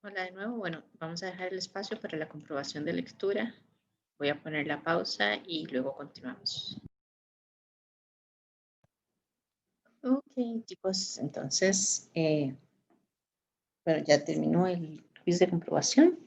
Hola de nuevo. Bueno, vamos a dejar el espacio para la comprobación de lectura. Voy a poner la pausa y luego continuamos. Ok, chicos, entonces, bueno, ya terminó el quiz de comprobación.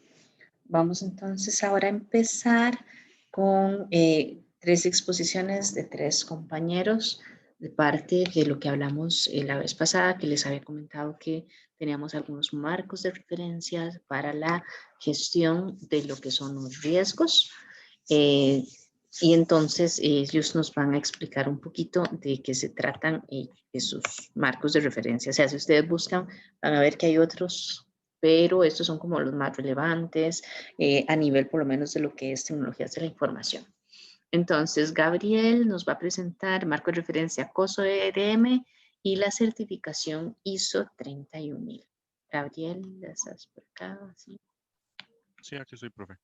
Vamos entonces ahora a empezar con 3 exposiciones de 3 compañeros de parte de lo que hablamos la vez pasada, que les había comentado que teníamos algunos marcos de referencia para la gestión de lo que son los riesgos. Y entonces ellos nos van a explicar un poquito de qué se tratan esos marcos de referencia. O sea, si ustedes buscan, van a ver que hay otros, pero estos son como los más relevantes a nivel por lo menos de lo que es tecnologías de la información. Entonces, Gabriel nos va a presentar marco de referencia COSO ERM y la certificación ISO 31000. Gabriel, ¿ya estás por acá? Sí. Sí, aquí estoy, profe.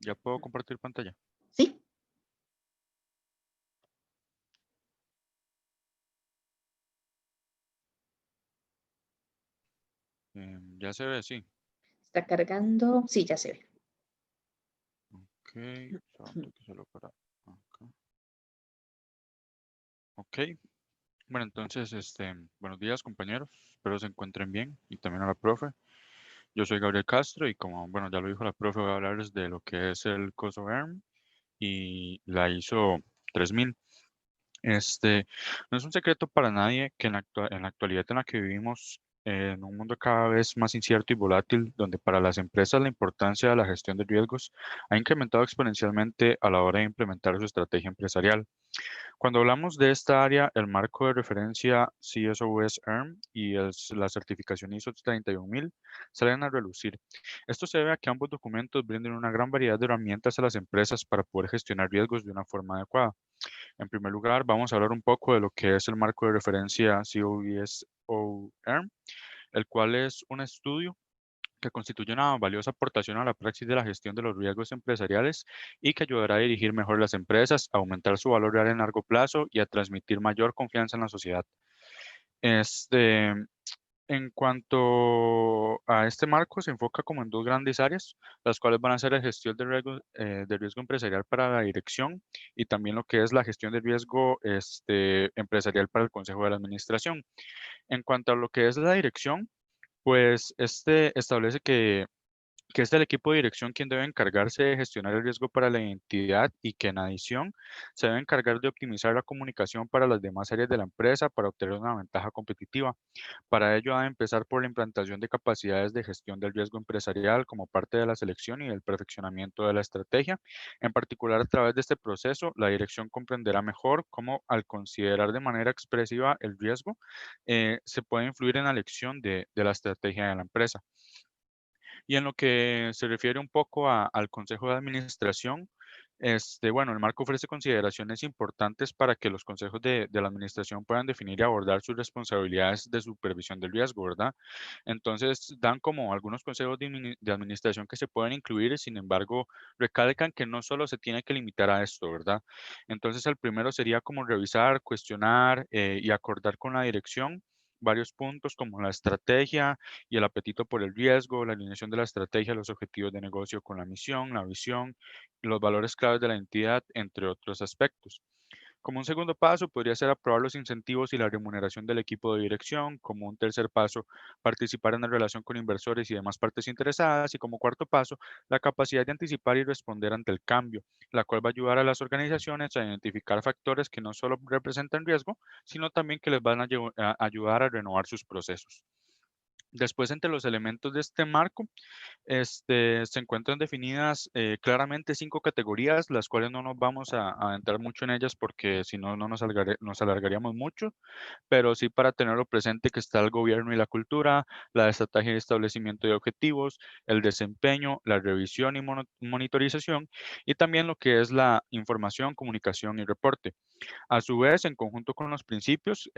¿Ya puedo compartir pantalla? ¿Sí? Ya se ve, sí. ¿Está cargando? Sí, ya se ve. Ok, solamente que solo para acá. Ok, bueno, entonces, buenos días, compañeros. Espero se encuentren bien y también a la profe. Yo soy Gabriel Castro y como, bueno, ya lo dijo la profe, voy a hablarles de lo que es el COSO ERM y la ISO 3000. No es un secreto para nadie que en la actualidad en la que vivimos, en un mundo cada vez más incierto y volátil, donde para las empresas la importancia de la gestión de riesgos ha incrementado exponencialmente a la hora de implementar su estrategia empresarial. Cuando hablamos de esta área, el marco de referencia CSOS-ERM y la certificación ISO 31000 salen a relucir. Esto se debe a que ambos documentos brindan una gran variedad de herramientas a las empresas para poder gestionar riesgos de una forma adecuada. En primer lugar, vamos a hablar un poco de lo que es el marco de referencia COESO-ERM, el cual es un estudio que constituye una valiosa aportación a la praxis de la gestión de los riesgos empresariales y que ayudará a dirigir mejor las empresas, a aumentar su valor real en largo plazo y a transmitir mayor confianza en la sociedad. Este, en cuanto a este marco, se enfoca como en dos grandes áreas, las cuales van a ser la gestión de riesgo empresarial para la dirección y también lo que es la gestión de riesgo empresarial para el Consejo de la Administración. En cuanto a lo que es la dirección, pues este establece que es el equipo de dirección quien debe encargarse de gestionar el riesgo para la identidad y que en adición se debe encargar de optimizar la comunicación para las demás áreas de la empresa para obtener una ventaja competitiva. Para ello, ha de empezar por la implantación de capacidades de gestión del riesgo empresarial como parte de la selección y el perfeccionamiento de la estrategia. En particular, a través de este proceso, la dirección comprenderá mejor cómo, al considerar de manera expresiva el riesgo, se puede influir en la elección de la estrategia de la empresa. Y en lo que se refiere un poco al Consejo de Administración, bueno, el marco ofrece consideraciones importantes para que los consejos de la administración puedan definir y abordar sus responsabilidades de supervisión del riesgo, ¿verdad? Entonces, dan como algunos consejos de administración que se pueden incluir, sin embargo, recalcan que no solo se tiene que limitar a esto, ¿verdad? Entonces, el primero sería como revisar, cuestionar y acordar con la dirección varios puntos como la estrategia y el apetito por el riesgo, la alineación de la estrategia, los objetivos de negocio con la misión, la visión, los valores claves de la entidad, entre otros aspectos. Como un segundo paso, podría ser aprobar los incentivos y la remuneración del equipo de dirección. Como un tercer paso, participar en la relación con inversores y demás partes interesadas. Y como cuarto paso, la capacidad de anticipar y responder ante el cambio, la cual va a ayudar a las organizaciones a identificar factores que no solo representan riesgo, sino también que les van a ayudar a renovar sus procesos. Después, entre los elementos de este marco, se encuentran definidas claramente 5 categorías, las cuales no nos vamos a entrar mucho en ellas porque si no, no nos alargaríamos mucho, pero sí para tenerlo presente que está el gobierno y la cultura, la estrategia de establecimiento de objetivos, el desempeño, la revisión y monitorización, y también lo que es la información, comunicación y reporte. A su vez, en conjunto con los principios,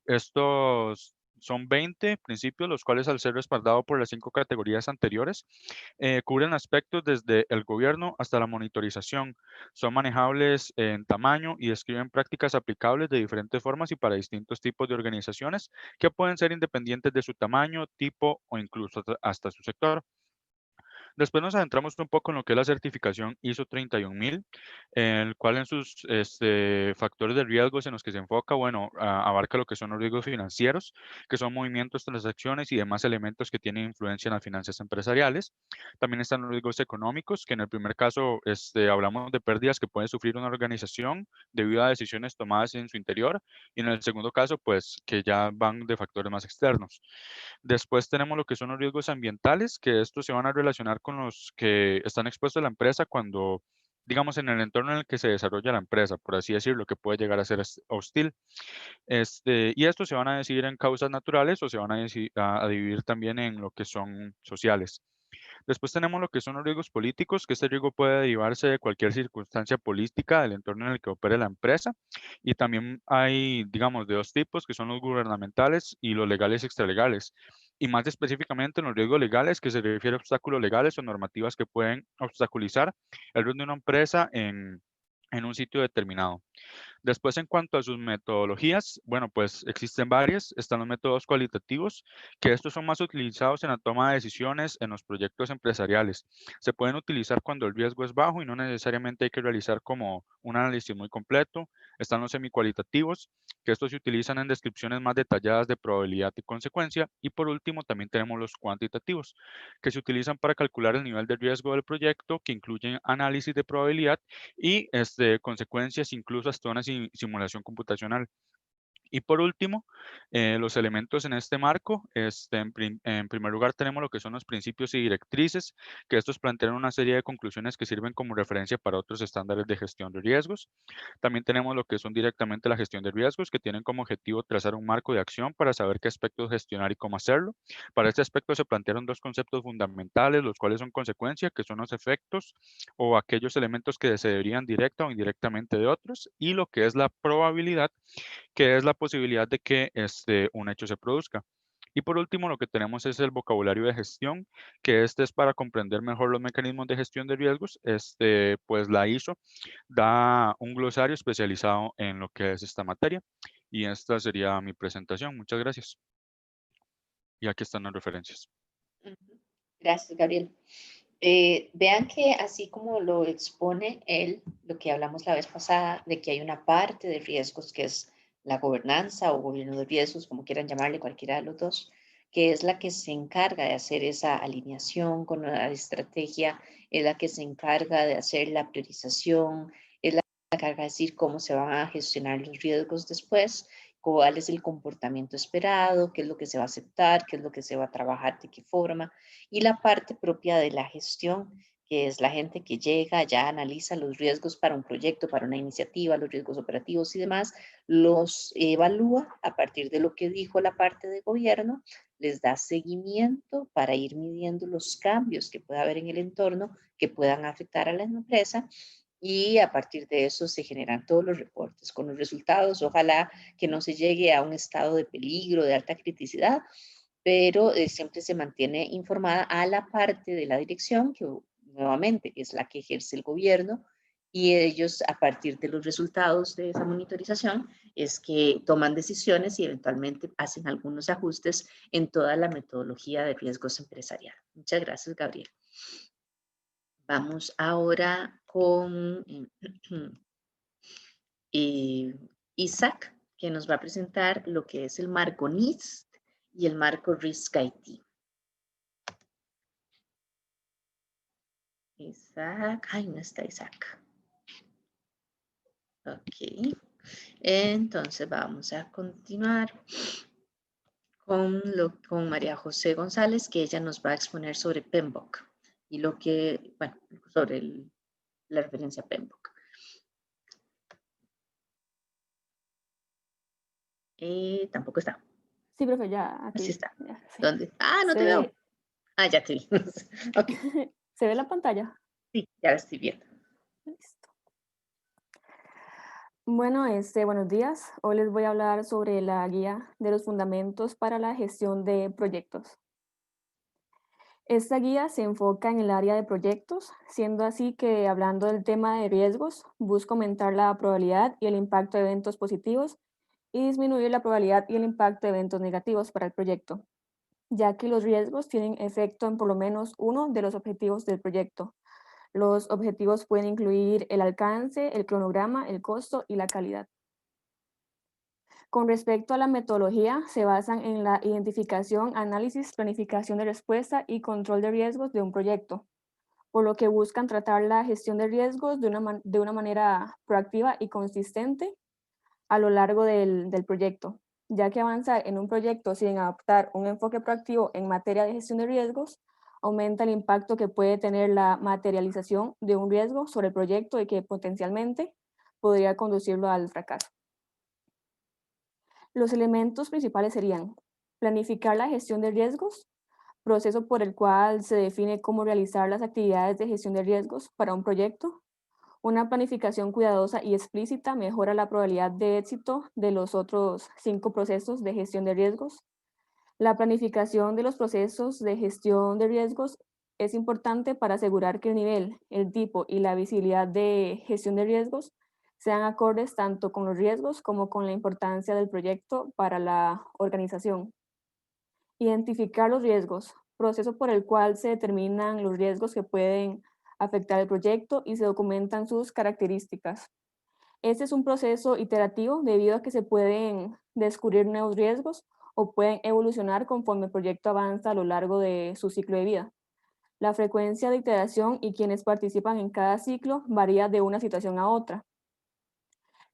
estos son 20 principios, los cuales al ser respaldados por las 5 categorías anteriores, cubren aspectos desde el gobierno hasta la monitorización. Son manejables en tamaño y describen prácticas aplicables de diferentes formas y para distintos tipos de organizaciones que pueden ser independientes de su tamaño, tipo o incluso hasta su sector. Después nos adentramos un poco en lo que es la certificación ISO 31000, el cual en sus factores de riesgos en los que se enfoca, bueno, abarca lo que son los riesgos financieros, que son movimientos, transacciones y demás elementos que tienen influencia en las finanzas empresariales. También están los riesgos económicos, que en el primer caso hablamos de pérdidas que puede sufrir una organización debido a decisiones tomadas en su interior, y en el segundo caso, pues que ya van de factores más externos. Después tenemos lo que son los riesgos ambientales, que estos se van a relacionar con los que están expuestos a la empresa cuando, digamos, en el entorno en el que se desarrolla la empresa, por así decirlo, que puede llegar a ser hostil. Y estos se van a decidir en causas naturales o se van a dividir también en lo que son sociales. Después tenemos lo que son los riesgos políticos, que este riesgo puede derivarse de cualquier circunstancia política del entorno en el que opere la empresa. Y también hay, digamos, de dos tipos, que son los gubernamentales y los legales y extralegales. Y más específicamente en los riesgos legales, que se refiere a obstáculos legales o normativas que pueden obstaculizar el rol de una empresa en un sitio determinado. Después, en cuanto a sus metodologías, bueno, pues existen varias. Están los métodos cualitativos, que estos son más utilizados en la toma de decisiones en los proyectos empresariales. Se pueden utilizar cuando el riesgo es bajo y no necesariamente hay que realizar como un análisis muy completo. Están los semicualitativos, que estos se utilizan en descripciones más detalladas de probabilidad y consecuencia. Y por último, también tenemos los cuantitativos, que se utilizan para calcular el nivel de riesgo del proyecto, que incluyen análisis de probabilidad y consecuencias incluso hasta una simulación computacional. Y por último, los elementos en este marco, en primer lugar tenemos lo que son los principios y directrices, que estos plantean una serie de conclusiones que sirven como referencia para otros estándares de gestión de riesgos. También tenemos lo que son directamente la gestión de riesgos, que tienen como objetivo trazar un marco de acción para saber qué aspectos gestionar y cómo hacerlo. Para este aspecto se plantearon dos conceptos fundamentales, los cuales son consecuencia, que son los efectos o aquellos elementos que se derivan directa o indirectamente de otros, y lo que es la probabilidad, que es la posibilidad de que un hecho se produzca. Y por último, lo que tenemos es el vocabulario de gestión, que este es para comprender mejor los mecanismos de gestión de riesgos. Pues la ISO da un glosario especializado en lo que es esta materia. Y esta sería mi presentación. Muchas gracias. Y aquí están las referencias. Gracias, Gabriel. Vean que así como lo expone él, lo que hablamos la vez pasada, de que hay una parte de riesgos que es la gobernanza o gobierno de riesgos, como quieran llamarle cualquiera de los dos, que es la que se encarga de hacer esa alineación con la estrategia, es la que se encarga de hacer la priorización, es la que se encarga de decir cómo se van a gestionar los riesgos después, cuál es el comportamiento esperado, qué es lo que se va a aceptar, qué es lo que se va a trabajar, de qué forma, y la parte propia de la gestión, que es la gente que llega, ya analiza los riesgos para un proyecto, para una iniciativa, los riesgos operativos y demás, los evalúa a partir de lo que dijo la parte de gobierno, les da seguimiento para ir midiendo los cambios que pueda haber en el entorno que puedan afectar a la empresa, y a partir de eso se generan todos los reportes con los resultados. Ojalá que no se llegue a un estado de peligro, de alta criticidad, pero siempre se mantiene informada a la parte de la dirección, que nuevamente es la que ejerce el gobierno, y ellos a partir de los resultados de esa monitorización es que toman decisiones y eventualmente hacen algunos ajustes en toda la metodología de riesgos empresarial. Muchas gracias, Gabriel. Vamos ahora con Isaac, que nos va a presentar lo que es el marco NIST y el marco Risk IT. Isaac, ay, no está Isaac. Ok, entonces vamos a continuar con María José González, que ella nos va a exponer sobre PMBOK y lo que, bueno, sobre la referencia a PMBOK. Tampoco está. Sí, profe, ya. Aquí. Así está. Ya, sí. ¿Dónde? Ah, no te veo. Ah, ya te vi. Okay. ¿Se ve la pantalla? Sí, ya la estoy viendo. Listo. Bueno, buenos días. Hoy les voy a hablar sobre la guía de los fundamentos para la gestión de proyectos. Esta guía se enfoca en el área de proyectos, siendo así que hablando del tema de riesgos, busca aumentar la probabilidad y el impacto de eventos positivos y disminuir la probabilidad y el impacto de eventos negativos para el proyecto, ya que los riesgos tienen efecto en por lo menos uno de los objetivos del proyecto. Los objetivos pueden incluir el alcance, el cronograma, el costo y la calidad. Con respecto a la metodología, se basan en la identificación, análisis, planificación de respuesta y control de riesgos de un proyecto, por lo que buscan tratar la gestión de riesgos de una manera proactiva y consistente a lo largo del proyecto, ya que avanzar en un proyecto sin adoptar un enfoque proactivo en materia de gestión de riesgos aumenta el impacto que puede tener la materialización de un riesgo sobre el proyecto y que potencialmente podría conducirlo al fracaso. Los elementos principales serían planificar la gestión de riesgos, proceso por el cual se define cómo realizar las actividades de gestión de riesgos para un proyecto. Una planificación cuidadosa y explícita mejora la probabilidad de éxito de los otros 5 procesos de gestión de riesgos. La planificación de los procesos de gestión de riesgos es importante para asegurar que el nivel, el tipo y la visibilidad de gestión de riesgos sean acordes tanto con los riesgos como con la importancia del proyecto para la organización. Identificar los riesgos, proceso por el cual se determinan los riesgos que pueden afectar el proyecto y se documentan sus características. Este es un proceso iterativo debido a que se pueden descubrir nuevos riesgos o pueden evolucionar conforme el proyecto avanza a lo largo de su ciclo de vida. La frecuencia de iteración y quienes participan en cada ciclo varía de una situación a otra.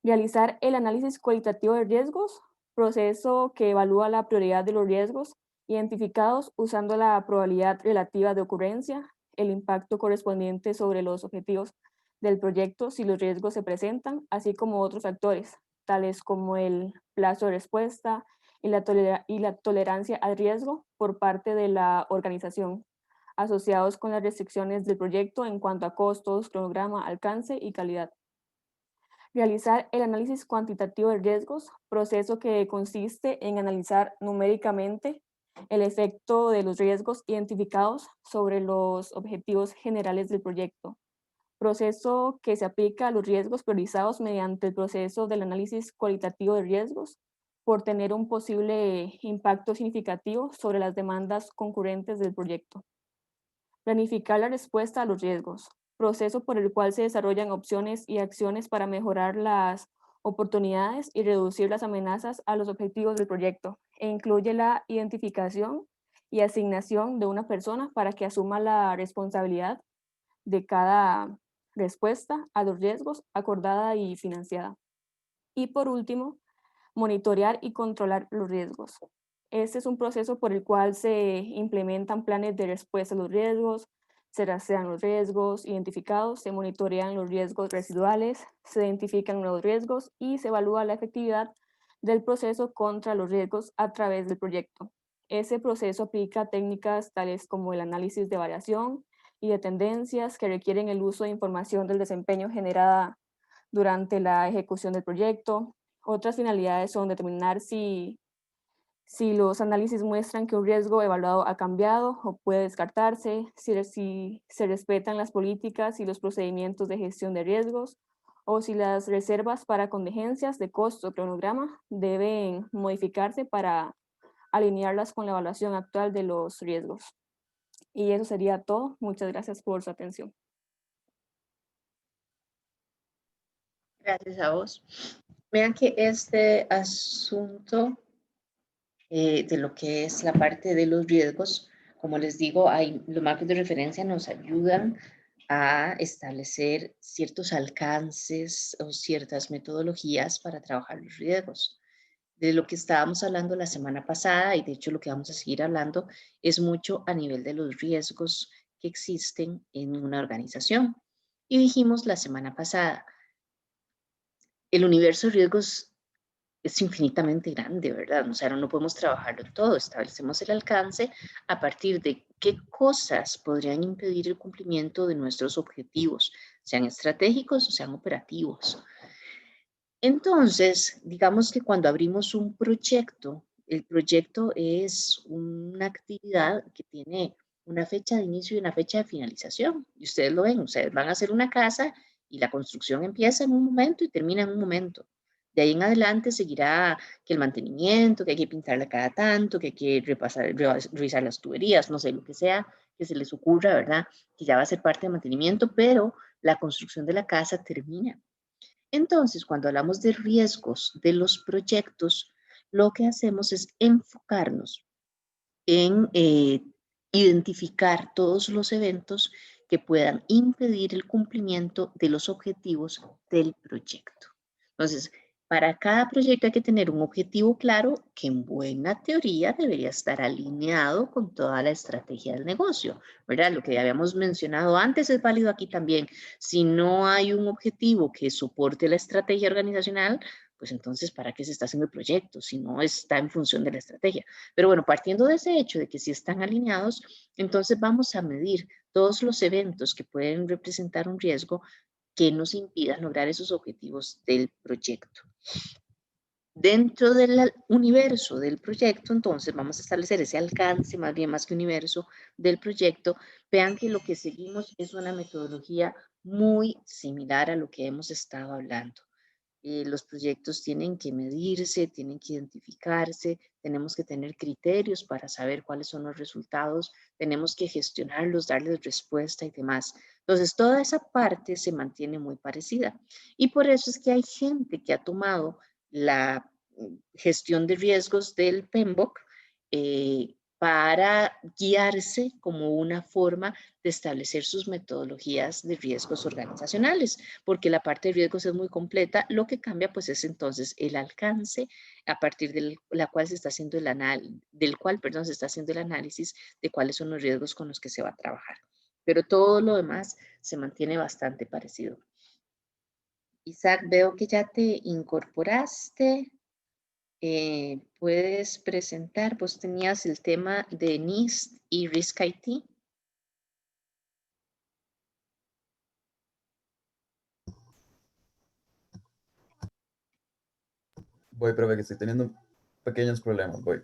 Realizar el análisis cualitativo de riesgos, proceso que evalúa la prioridad de los riesgos identificados usando la probabilidad relativa de ocurrencia, el impacto correspondiente sobre los objetivos del proyecto si los riesgos se presentan, así como otros factores, tales como el plazo de respuesta y la tolerancia al riesgo por parte de la organización, asociados con las restricciones del proyecto en cuanto a costos, cronograma, alcance y calidad. Realizar el análisis cuantitativo de riesgos, proceso que consiste en analizar numéricamente el efecto de los riesgos identificados sobre los objetivos generales del proyecto. Proceso que se aplica a los riesgos priorizados mediante el proceso del análisis cualitativo de riesgos por tener un posible impacto significativo sobre las demandas concurrentes del proyecto. Planificar la respuesta a los riesgos, proceso por el cual se desarrollan opciones y acciones para mejorar las oportunidades y reducir las amenazas a los objetivos del proyecto, e incluye la identificación y asignación de una persona para que asuma la responsabilidad de cada respuesta a los riesgos acordada y financiada. Y por último, monitorear y controlar los riesgos. Este es un proceso por el cual se implementan planes de respuesta a los riesgos, se rastrean los riesgos identificados, se monitorean los riesgos residuales, se identifican nuevos riesgos y se evalúa la efectividad del proceso contra los riesgos a través del proyecto. Ese proceso aplica técnicas tales como el análisis de variación y de tendencias que requieren el uso de información del desempeño generada durante la ejecución del proyecto. Otras finalidades son determinar si los análisis muestran que un riesgo evaluado ha cambiado o puede descartarse, si se respetan las políticas y los procedimientos de gestión de riesgos, o si las reservas para contingencias de costo o cronograma deben modificarse para alinearlas con la evaluación actual de los riesgos. Y eso sería todo. Muchas gracias por su atención. Gracias a vos. Vean que este asunto de lo que es la parte de los riesgos, como les digo, los marcos de referencia nos ayudan a establecer ciertos alcances o ciertas metodologías para trabajar los riesgos. De lo que estábamos hablando la semana pasada, y de hecho lo que vamos a seguir hablando, es mucho a nivel de los riesgos que existen en una organización. Y dijimos la semana pasada, el universo de riesgos es infinitamente grande, ¿verdad? O sea, no podemos trabajarlo todo, establecemos el alcance a partir de qué cosas podrían impedir el cumplimiento de nuestros objetivos, sean estratégicos o sean operativos. Entonces, digamos que cuando abrimos un proyecto, el proyecto es una actividad que tiene una fecha de inicio y una fecha de finalización. Y ustedes lo ven, ustedes van a hacer una casa y la construcción empieza en un momento y termina en un momento. De ahí en adelante seguirá que el mantenimiento, que hay que pintarla cada tanto, que hay que revisar las tuberías, no sé, lo que sea que se les ocurra, ¿verdad? Que ya va a ser parte del mantenimiento, pero la construcción de la casa termina. Entonces, cuando hablamos de riesgos de los proyectos, lo que hacemos es enfocarnos en identificar todos los eventos que puedan impedir el cumplimiento de los objetivos del proyecto. Entonces, para cada proyecto hay que tener un objetivo claro que en buena teoría debería estar alineado con toda la estrategia del negocio, ¿verdad? Lo que ya habíamos mencionado antes es válido aquí también. Si no hay un objetivo que soporte la estrategia organizacional, pues entonces, ¿para qué se está haciendo el proyecto si no está en función de la estrategia? Pero bueno, partiendo de ese hecho de que sí están alineados, entonces vamos a medir todos los eventos que pueden representar un riesgo que nos impidan lograr esos objetivos del proyecto. Dentro del universo del proyecto, entonces vamos a establecer ese alcance, más bien más que universo del proyecto. Vean que lo que seguimos es una metodología muy similar a lo que hemos estado hablando. Los proyectos tienen que medirse, tienen que identificarse, tenemos que tener criterios para saber cuáles son los resultados, tenemos que gestionarlos, darles respuesta y demás. Entonces, toda esa parte se mantiene muy parecida. Y por eso es que hay gente que ha tomado la gestión de riesgos del PMBOK para guiarse como una forma de establecer sus metodologías de riesgos organizacionales, porque la parte de riesgos es muy completa. Lo que cambia pues es entonces el alcance a partir del cual se está haciendo el se está haciendo el análisis de cuáles son los riesgos con los que se va a trabajar. Pero todo lo demás se mantiene bastante parecido. Isaac, veo que ya te incorporaste. Puedes presentar, vos tenías el tema de NIST y Risk IT. Voy, profe, que estoy teniendo pequeños problemas, voy.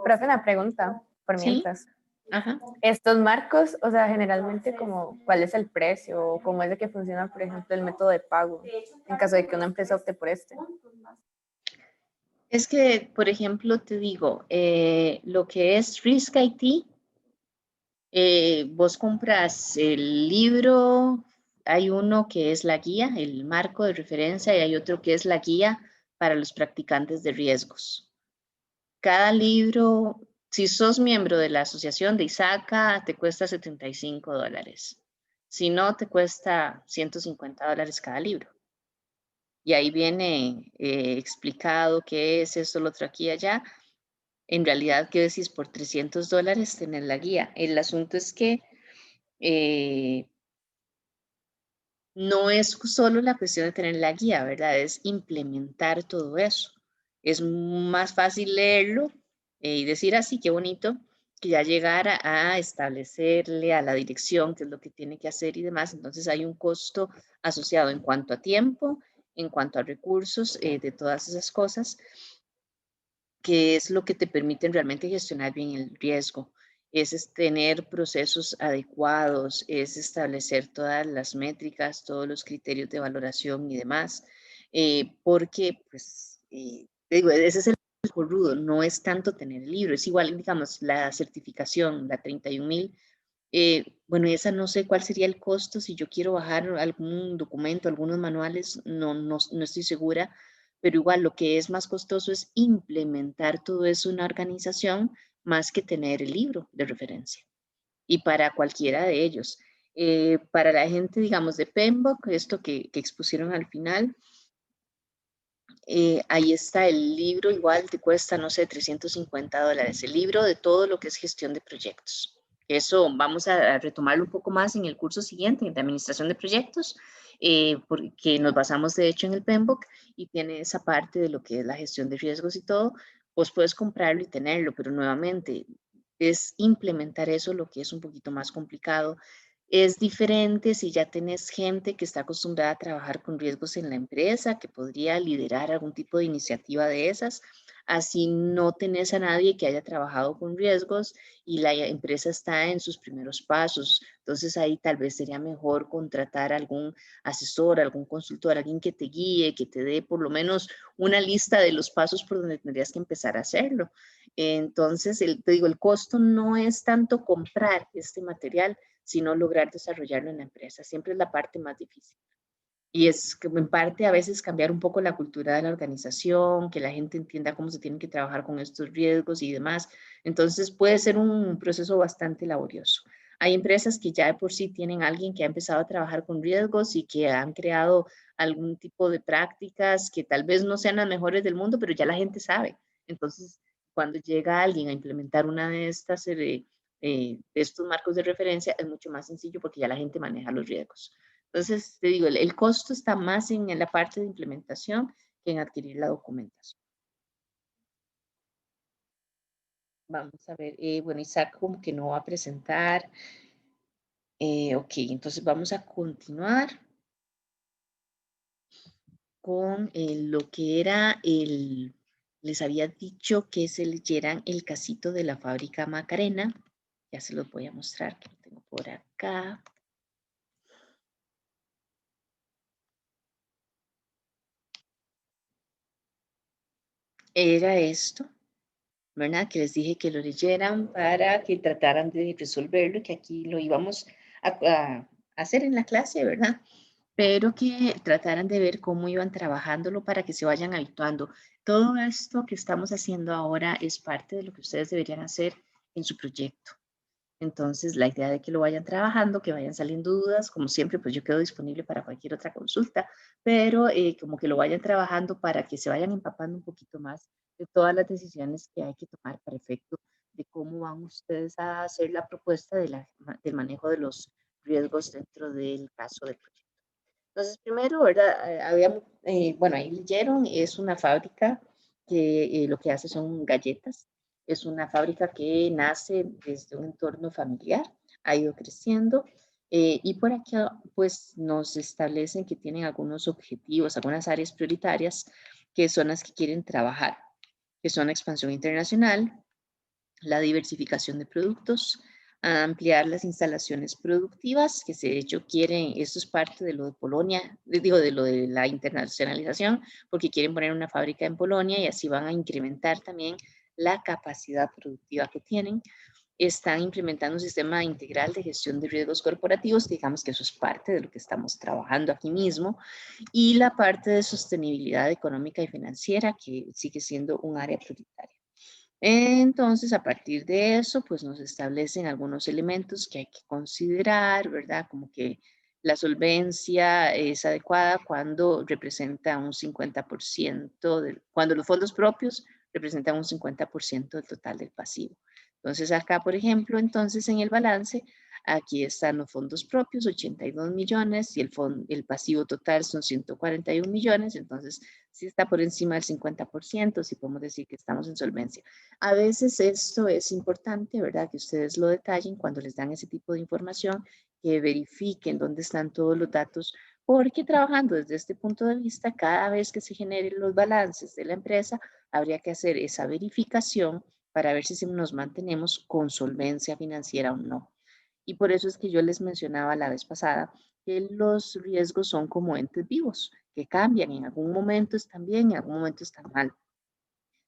Profe, una pregunta, por Sí. mientras. Ajá. Estos marcos, o sea, generalmente como, ¿cuál es el precio? O cómo es de que funciona, por ejemplo, el método de pago, en caso de que una empresa opte por este. Es que, por ejemplo, te digo, lo que es Risk IT, vos compras el libro, hay uno que es la guía, el marco de referencia, y hay otro que es la guía para los practicantes de riesgos. Cada libro, si sos miembro de la asociación de ISACA, te cuesta $75. Si no, te cuesta $150 cada libro. Y ahí viene explicado qué es esto, lo otro aquí y allá. En realidad, ¿qué decís? Por $300 tener la guía. El asunto es que no es solo la cuestión de tener la guía, ¿verdad? Es implementar todo eso. Es más fácil leerlo y decir así, qué bonito, que ya llegar a establecerle a la dirección qué es lo que tiene que hacer y demás. Entonces hay un costo asociado en cuanto a tiempo, en cuanto a recursos, de todas esas cosas, que es lo que te permiten realmente gestionar bien el riesgo. Es tener procesos adecuados, es establecer todas las métricas, todos los criterios de valoración y demás, porque, pues, digo, ese es el rudo, no es tanto tener el libro, es igual, digamos, la certificación, la 31,000, bueno, esa no sé cuál sería el costo si yo quiero bajar algún documento, algunos manuales, no estoy segura, pero igual lo que es más costoso es implementar todo eso en una organización más que tener el libro de referencia. y para cualquiera de ellos. Para la gente, digamos, de PMBOK, esto que expusieron al final, ahí está el libro, igual te cuesta, no sé, $350, el libro de todo lo que es gestión de proyectos. Eso vamos a retomarlo un poco más en el curso siguiente, en de administración de proyectos, porque nos basamos de hecho en el PMBOK y tiene esa parte de lo que es la gestión de riesgos y todo. Pues puedes comprarlo y tenerlo, pero nuevamente es implementar eso lo que es un poquito más complicado. Es diferente si ya tenés gente que está acostumbrada a trabajar con riesgos en la empresa, que podría liderar algún tipo de iniciativa de esas. Así no tenés a nadie que haya trabajado con riesgos y la empresa está en sus primeros pasos. Entonces ahí tal vez sería mejor contratar a algún asesor, algún consultor, alguien que te guíe, que te dé por lo menos una lista de los pasos por donde tendrías que empezar a hacerlo. Entonces, te digo, el costo no es tanto comprar este material, sino lograr desarrollarlo en la empresa. Siempre es la parte más difícil. Y es que en parte a veces cambiar un poco la cultura de la organización, que la gente entienda cómo se tienen que trabajar con estos riesgos y demás. Entonces puede ser un proceso bastante laborioso. Hay empresas que ya de por sí tienen alguien que ha empezado a trabajar con riesgos y que han creado algún tipo de prácticas que tal vez no sean las mejores del mundo, pero ya la gente sabe. Entonces, cuando llega alguien a implementar una de estas de estos marcos de referencia, es mucho más sencillo porque ya la gente maneja los riesgos. Entonces, te digo, el costo está más en la parte de implementación que en adquirir la documentación. Vamos a ver, bueno, Isaac como que no va a presentar. Ok, entonces vamos a continuar con lo que era les había dicho que se leyeran el casito de la fábrica Macarena. Ya se los voy a mostrar, que lo tengo por acá. Era esto, ¿verdad? Que les dije que lo leyeran para que trataran de resolverlo, que aquí lo íbamos a hacer en la clase, ¿verdad? Pero que trataran de ver cómo iban trabajándolo para que se vayan habituando. Todo esto que estamos haciendo ahora es parte de lo que ustedes deberían hacer en su proyecto. Entonces, la idea de que lo vayan trabajando, que vayan saliendo dudas, como siempre, pues yo quedo disponible para cualquier otra consulta, pero como que lo vayan trabajando para que se vayan empapando un poquito más de todas las decisiones que hay que tomar para efecto de cómo van ustedes a hacer la propuesta del manejo de los riesgos dentro del caso del proyecto. Entonces, primero, ¿verdad? Bueno, ahí leyeron, es una fábrica que lo que hace son galletas. Es una fábrica que nace desde un entorno familiar, ha ido creciendo y por aquí pues nos establecen que tienen algunos objetivos, algunas áreas prioritarias que son las que quieren trabajar, que son expansión internacional, la diversificación de productos, a ampliar las instalaciones productivas, que de hecho quieren, esto es parte de lo de Polonia, digo, de lo de la internacionalización, porque quieren poner una fábrica en Polonia y así van a incrementar también la capacidad productiva que tienen. Están implementando un sistema integral de gestión de riesgos corporativos, que digamos que eso es parte de lo que estamos trabajando aquí mismo, y la parte de sostenibilidad económica y financiera, que sigue siendo un área prioritaria. Entonces, a partir de eso, pues nos establecen algunos elementos que hay que considerar, ¿verdad? Como que la solvencia es adecuada cuando representa un 50%, cuando los fondos propios representan un 50% del total del pasivo. Entonces, acá, por ejemplo, entonces en el balance, aquí están los fondos propios, 82 millones, y el pasivo total son 141 millones, entonces, si está por encima del 50%, si podemos decir que estamos en solvencia. A veces esto es importante, ¿verdad? Que ustedes lo detallen cuando les dan ese tipo de información, que verifiquen dónde están todos los datos, porque trabajando desde este punto de vista, cada vez que se generen los balances de la empresa, habría que hacer esa verificación para ver si nos mantenemos con solvencia financiera o no. Y por eso es que yo les mencionaba la vez pasada que los riesgos son como entes vivos, que cambian, en algún momento están bien, en algún momento están mal.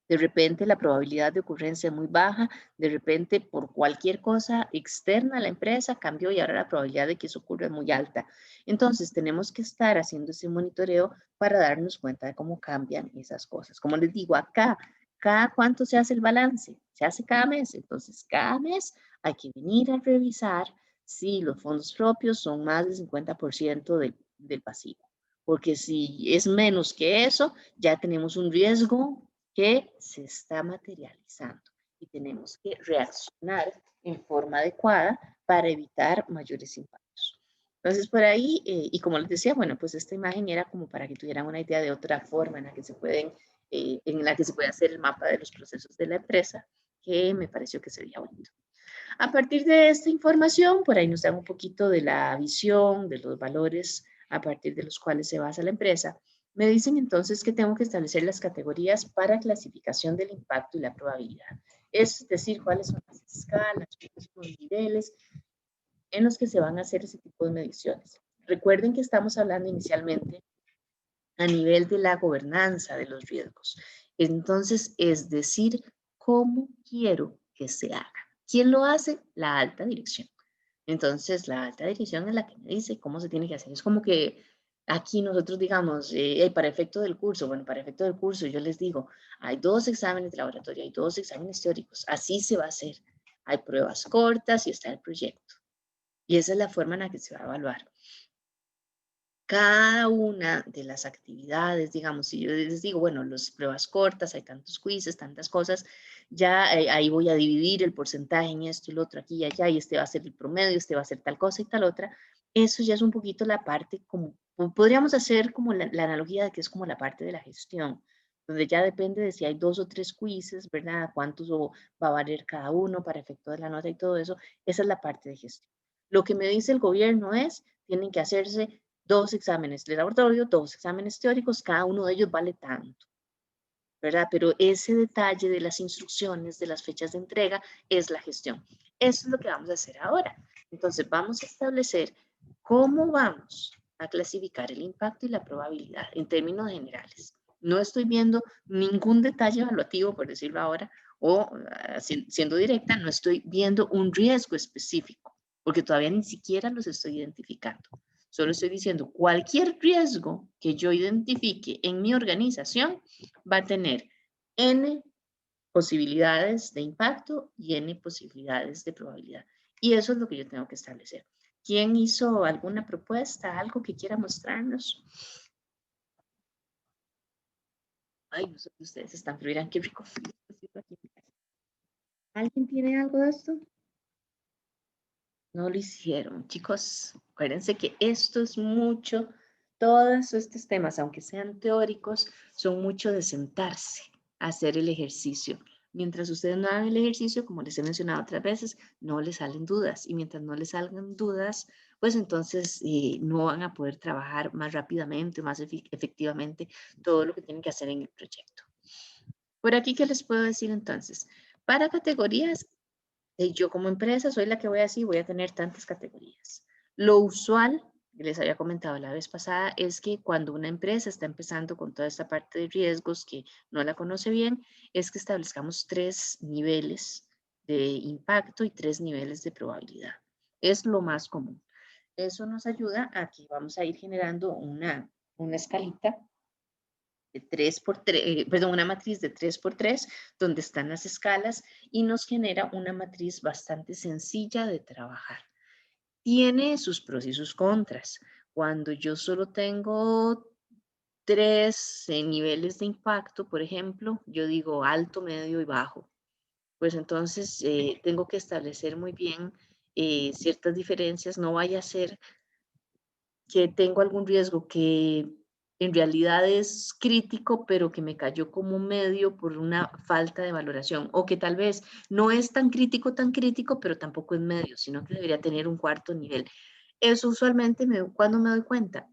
De repente la probabilidad de ocurrencia es muy baja, de repente por cualquier cosa externa a la empresa cambió y ahora la probabilidad de que eso ocurra es muy alta. Entonces tenemos que estar haciendo ese monitoreo para darnos cuenta de cómo cambian esas cosas. Como les digo, acá ¿Cada cuánto se hace el balance? Se hace cada mes. Entonces, cada mes hay que venir a revisar si los fondos propios son más del 50% del pasivo. Porque si es menos que eso, ya tenemos un riesgo que se está materializando y tenemos que reaccionar en forma adecuada para evitar mayores impactos. Entonces, por ahí, y como les decía, bueno, pues esta imagen era como para que tuvieran una idea de otra forma en la que se puede hacer el mapa de los procesos de la empresa, que me pareció que sería bonito. A partir de esta información, por ahí nos dan un poquito de la visión, de los valores a partir de los cuales se basa la empresa. Me dicen entonces que tengo que establecer las categorías para clasificación del impacto y la probabilidad. Es decir, cuáles son las escalas, cuáles son los niveles en los que se van a hacer ese tipo de mediciones. Recuerden que estamos hablando inicialmente a nivel de la gobernanza de los riesgos. Entonces, es decir, cómo quiero que se haga. ¿Quién lo hace? La alta dirección. Entonces, la alta dirección es la que me dice cómo se tiene que hacer. Es como que aquí nosotros digamos, para efecto del curso, bueno, para efecto del curso yo les digo, hay 2 exámenes de laboratorio, hay 2 exámenes teóricos, así se va a hacer. Hay pruebas cortas y está el proyecto. Y esa es la forma en la que se va a evaluar. Cada una de las actividades, digamos, si yo les digo, bueno, las pruebas cortas, hay tantos quizzes, tantas cosas, ya ahí voy a dividir el porcentaje en esto y lo otro, aquí y allá, y este va a ser el promedio, este va a ser tal cosa y tal otra. Eso ya es un poquito la parte como, podríamos hacer como la analogía de que es como la parte de la gestión, donde ya depende de si hay 2 o 3 quizzes, ¿verdad? Cuántos va a valer cada uno para efecto de la nota y todo eso. Esa es la parte de gestión. Lo que me dice el gobierno es, tienen que hacerse 2 exámenes de laboratorio, 2 exámenes teóricos, cada uno de ellos vale tanto, ¿verdad? Pero ese detalle de las instrucciones, de las fechas de entrega, es la gestión. Eso es lo que vamos a hacer ahora. Entonces, vamos a establecer cómo vamos a clasificar el impacto y la probabilidad en términos generales. No estoy viendo ningún detalle evaluativo, por decirlo ahora, o siendo directa, no estoy viendo un riesgo específico, porque todavía ni siquiera los estoy identificando. Solo estoy diciendo, cualquier riesgo que yo identifique en mi organización va a tener N posibilidades de impacto y N posibilidades de probabilidad. Y eso es lo que yo tengo que establecer. ¿Quién hizo alguna propuesta, algo que quiera mostrarnos? Ay, no sé, ustedes están, pero miran qué rico. ¿Alguien tiene algo de esto? No lo hicieron, chicos. Acuérdense que esto es mucho, todos estos temas, aunque sean teóricos, son mucho de sentarse a hacer el ejercicio. Mientras ustedes no hagan el ejercicio, como les he mencionado otras veces, no les salen dudas. Y mientras no les salgan dudas, pues entonces no van a poder trabajar más rápidamente, más efectivamente todo lo que tienen que hacer en el proyecto. Por aquí, ¿qué les puedo decir entonces? Para categorías, yo como empresa soy la que voy a decir, voy a tener tantas categorías. Lo usual, que les había comentado la vez pasada, es que cuando una empresa está empezando con toda esta parte de riesgos que no la conoce bien, es que establezcamos 3 niveles de impacto y 3 niveles de probabilidad. Es lo más común. Eso nos ayuda a que vamos a ir generando una escalita de 3x3, perdón, una matriz de 3x3, donde están las escalas y nos genera una matriz bastante sencilla de trabajar. Tiene sus pros y sus contras. Cuando yo solo tengo 3 niveles de impacto, por ejemplo, yo digo alto, medio y bajo. Pues entonces tengo que establecer muy bien ciertas diferencias. No vaya a ser que tengo algún riesgo que en realidad es crítico, pero que me cayó como medio por una falta de valoración, o que tal vez no es tan crítico, pero tampoco es medio, sino que debería tener un 4.º nivel. Eso usualmente, cuando me doy cuenta,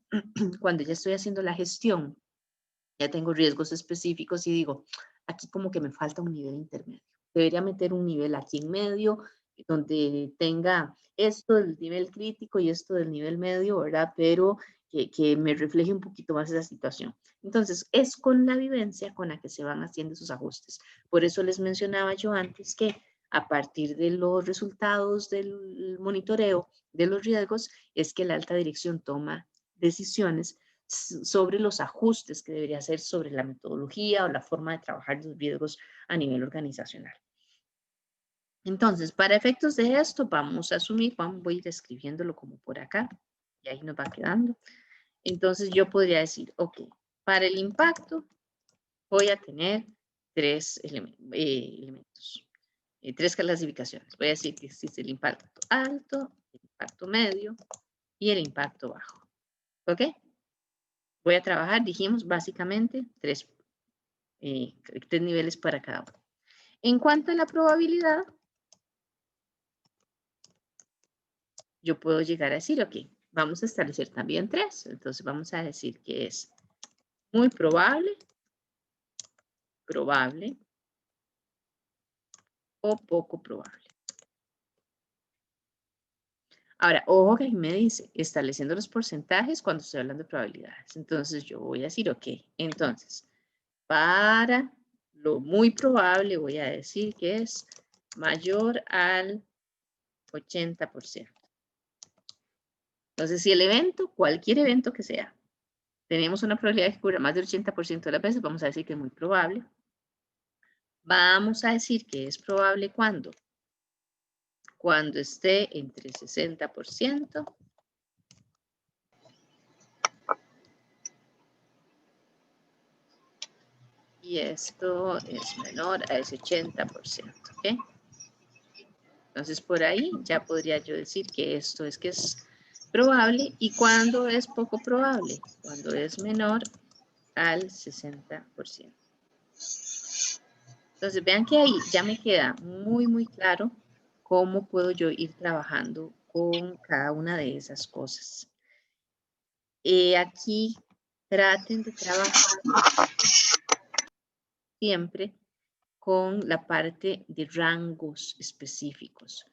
cuando ya estoy haciendo la gestión, ya tengo riesgos específicos y digo, aquí como que me falta un nivel intermedio. Debería meter un nivel aquí en medio, donde tenga esto del nivel crítico y esto del nivel medio, ¿verdad? Pero que me refleje un poquito más esa situación. Entonces, es con la vivencia con la que se van haciendo esos ajustes. Por eso les mencionaba yo antes que a partir de los resultados del monitoreo de los riesgos, es que la alta dirección toma decisiones sobre los ajustes que debería hacer sobre la metodología o la forma de trabajar los riesgos a nivel organizacional. Entonces, para efectos de esto, vamos a asumir, voy a ir escribiéndolo como por acá, y ahí nos va quedando. Entonces, yo podría decir, ok, para el impacto voy a tener tres elementos, tres clasificaciones. Voy a decir que existe el impacto alto, el impacto medio y el impacto bajo. ¿Ok? Voy a trabajar, dijimos, básicamente tres niveles para cada uno. En cuanto a la probabilidad, yo puedo llegar a decir, ok, vamos a establecer también tres. Entonces vamos a decir que es muy probable, probable o poco probable. Ahora, ojo que aquí me dice, estableciendo los porcentajes cuando estoy hablando de probabilidades. Entonces yo voy a decir, ok, entonces, para lo muy probable voy a decir que es mayor al 80%. Entonces, si el evento, cualquier evento que sea, tenemos una probabilidad de que ocurra más del 80% de las veces, vamos a decir que es muy probable. Vamos a decir que es probable cuando esté entre 60% y esto es menor a ese 80%, ¿ok? Entonces, por ahí ya podría yo decir que esto es probable. ¿Y cuándo es poco probable? Cuando es menor al 60%. Entonces, vean que ahí ya me queda muy, muy claro cómo puedo yo ir trabajando con cada una de esas cosas. Aquí traten de trabajar siempre con la parte de rangos específicos.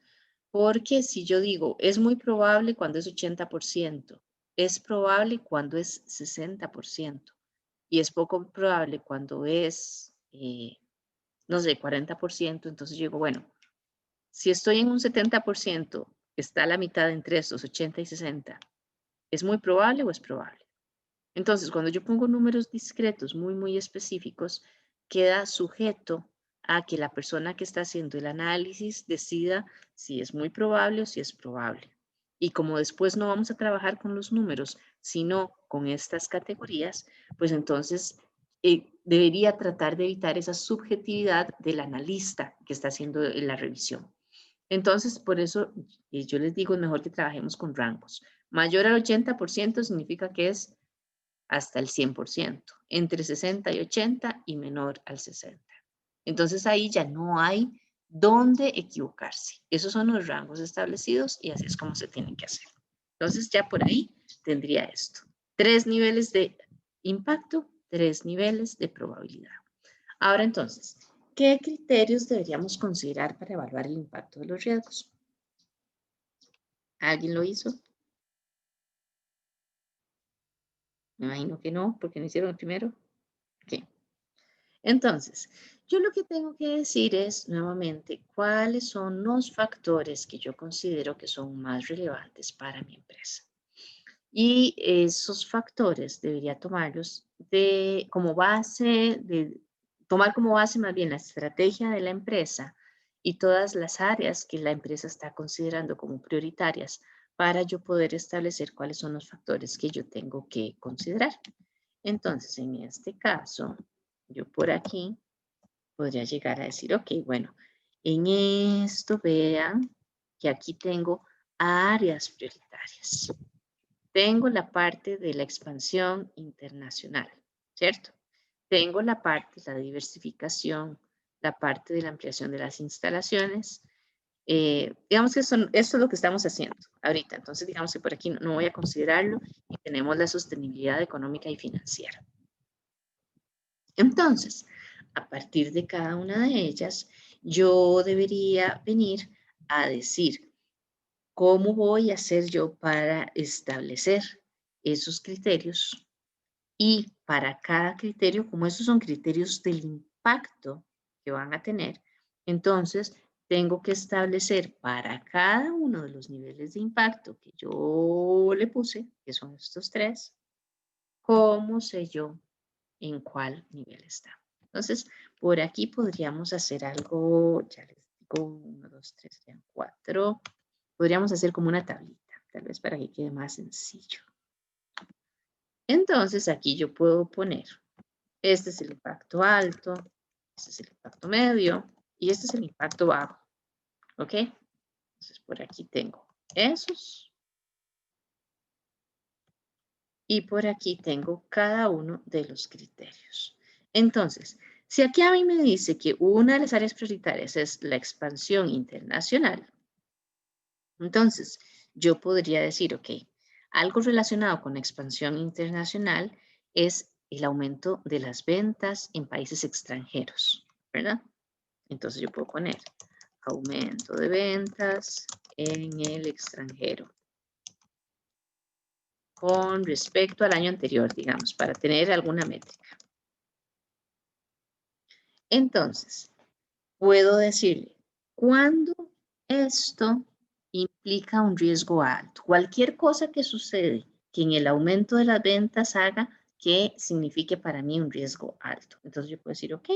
Porque si yo digo, es muy probable cuando es 80%, es probable cuando es 60%, y es poco probable cuando es, no sé, 40%, entonces yo digo, bueno, si estoy en un 70%, está a la mitad entre estos 80 y 60, ¿es muy probable o es probable? Entonces, cuando yo pongo números discretos muy, muy específicos, queda sujeto a que la persona que está haciendo el análisis decida si es muy probable o si es probable. Y como después no vamos a trabajar con los números, sino con estas categorías, pues entonces debería tratar de evitar esa subjetividad del analista que está haciendo la revisión. Entonces, por eso yo les digo, es mejor que trabajemos con rangos. Mayor al 80% significa que es hasta el 100%, entre 60 y 80 y menor al 60. Entonces ahí ya no hay dónde equivocarse. Esos son los rangos establecidos y así es como se tienen que hacer. Entonces ya por ahí tendría esto. 3 niveles de impacto, 3 niveles de probabilidad. Ahora entonces, ¿qué criterios deberíamos considerar para evaluar el impacto de los riesgos? ¿Alguien lo hizo? Me imagino que no, porque no hicieron el primero. Ok. Entonces, yo lo que tengo que decir es nuevamente cuáles son los factores que yo considero que son más relevantes para mi empresa. Y esos factores debería tomarlos tomar como base más bien la estrategia de la empresa y todas las áreas que la empresa está considerando como prioritarias para yo poder establecer cuáles son los factores que yo tengo que considerar. Entonces, en este caso, yo por aquí podría llegar a decir, ok, bueno, en esto vean que aquí tengo áreas prioritarias. Tengo la parte de la expansión internacional, ¿cierto? Tengo la parte de la diversificación, la parte de la ampliación de las instalaciones. Digamos que esto es lo que estamos haciendo ahorita. Entonces, digamos que por aquí no voy a considerarlo y tenemos la sostenibilidad económica y financiera. Entonces, a partir de cada una de ellas, yo debería venir a decir, ¿cómo voy a hacer yo para establecer esos criterios? Y para cada criterio, como esos son criterios del impacto que van a tener, entonces tengo que establecer para cada uno de los niveles de impacto que yo le puse, que son estos tres, cómo sé yo en cuál nivel está. Entonces, Por aquí podríamos hacer algo, ya les digo, 1, 2, 3, 4. Podríamos hacer como una tablita, tal vez para que quede más sencillo. Entonces aquí yo puedo poner, este es el impacto alto, este es el impacto medio y este es el impacto bajo. ¿Ok? Entonces por aquí tengo esos. Y por aquí tengo cada uno de los criterios. Entonces, si aquí a mí me dice que una de las áreas prioritarias es la expansión internacional, entonces yo podría decir, ok, algo relacionado con expansión internacional es el aumento de las ventas en países extranjeros, ¿verdad? Entonces yo puedo poner aumento de ventas en el extranjero con respecto al año anterior, digamos, para tener alguna métrica. Entonces, puedo decirle, ¿cuándo esto implica un riesgo alto? Cualquier cosa que sucede que en el aumento de las ventas haga que signifique para mí un riesgo alto. Entonces yo puedo decir, ok,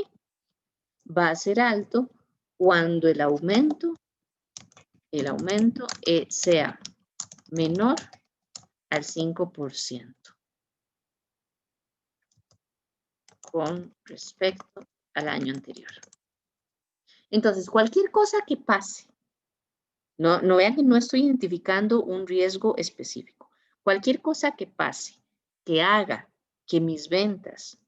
va a ser alto cuando el aumento sea menor al 5% con respecto al año anterior. Entonces, cualquier cosa que pase, no vean que no estoy identificando un riesgo específico. Cualquier cosa que pase, que haga que mis ventas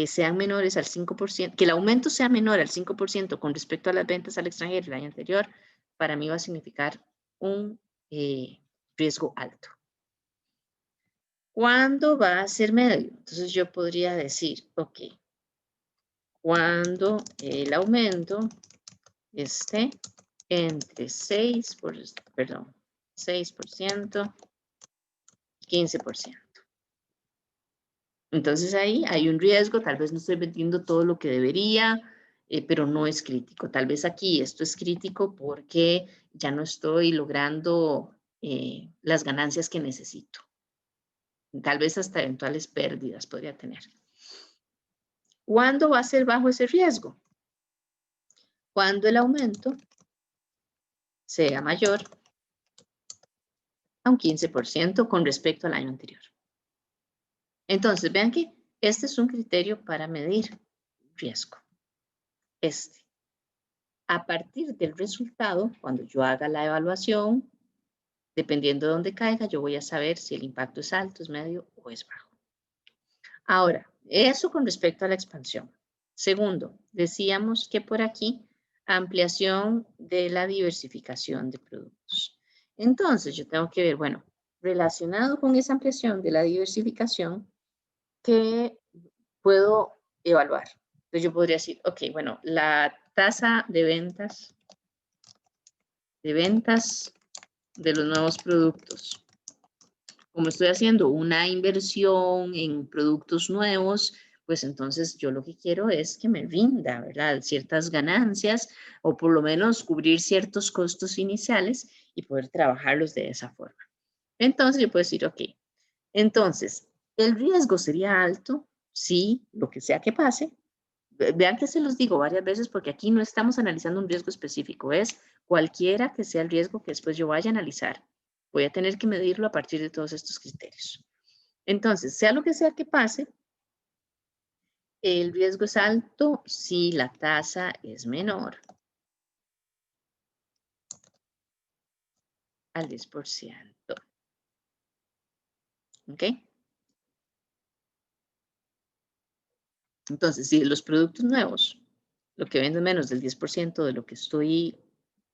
sean menores al 5%, que el aumento sea menor al 5% con respecto a las ventas al extranjero el año anterior, para mí va a significar un riesgo alto. ¿Cuándo va a ser medio? Entonces yo podría decir, ok, cuando el aumento esté entre 6%, 15%. Entonces ahí hay un riesgo, tal vez no estoy vendiendo todo lo que debería, pero no es crítico. Tal vez aquí esto es crítico porque ya no estoy logrando las ganancias que necesito. Tal vez hasta eventuales pérdidas podría tener. ¿Cuándo va a ser bajo ese riesgo? Cuando el aumento sea mayor a un 15% con respecto al año anterior. Entonces, vean que este es un criterio para medir riesgo. A partir del resultado, cuando yo haga la evaluación, dependiendo de dónde caiga, yo voy a saber si el impacto es alto, es medio o es bajo. Ahora, eso con respecto a la expansión. Segundo, decíamos que por aquí, ampliación de la diversificación de productos. Entonces, yo tengo que ver, bueno, relacionado con esa ampliación de la diversificación, ¿qué puedo evaluar? Entonces, yo podría decir, ok, bueno, la tasa de ventas de los nuevos productos. Como estoy haciendo una inversión en productos nuevos, pues entonces yo lo que quiero es que me rinda, ¿verdad? Ciertas ganancias o por lo menos cubrir ciertos costos iniciales y poder trabajarlos de esa forma. Entonces yo puedo decir, ok, entonces el riesgo sería alto, sí, lo que sea que pase. Vean que se los digo varias veces porque aquí no estamos analizando un riesgo específico, es cualquiera que sea el riesgo que después yo vaya a analizar. Voy a tener que medirlo a partir de todos estos criterios. Entonces, sea lo que sea que pase, el riesgo es alto si la tasa es menor al 10%. ¿Ok? Entonces, si los productos nuevos, lo que venden menos del 10% de lo que estoy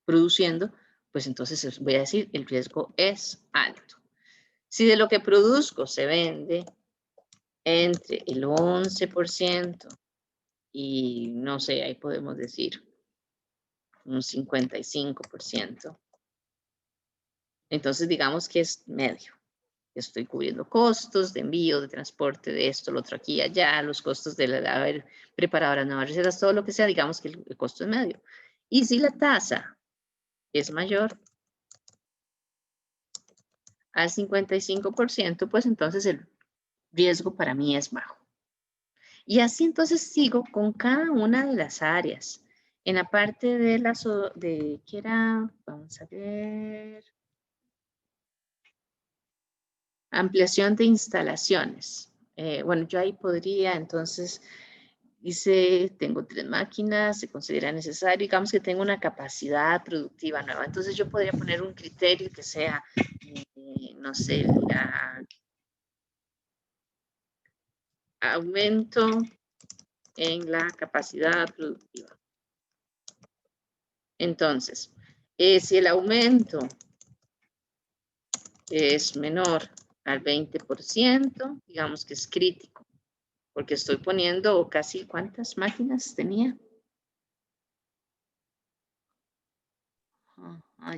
produciendo, pues entonces voy a decir el riesgo es alto. Si de lo que produzco se vende entre el 11% y no sé, ahí podemos decir un 55%, entonces digamos que es medio. Estoy cubriendo costos de envío, de transporte, de esto, lo otro aquí y allá, los costos de haber preparado las nuevas recetas, todo lo que sea, digamos que el costo es medio. Y si la tasa es mayor al 55%, pues entonces el riesgo para mí es bajo. Y así entonces sigo con cada una de las áreas. En la parte de ¿qué era? Vamos a ver. Ampliación de instalaciones. Bueno, yo ahí podría, entonces, dice, tengo 3 máquinas, se considera necesario, digamos que tengo una capacidad productiva nueva. Entonces yo podría poner un criterio que sea, no sé, aumento en la capacidad productiva. Entonces, si el aumento es menor al 20%, digamos que es crítico, porque estoy poniendo casi, ¿cuántas máquinas tenía?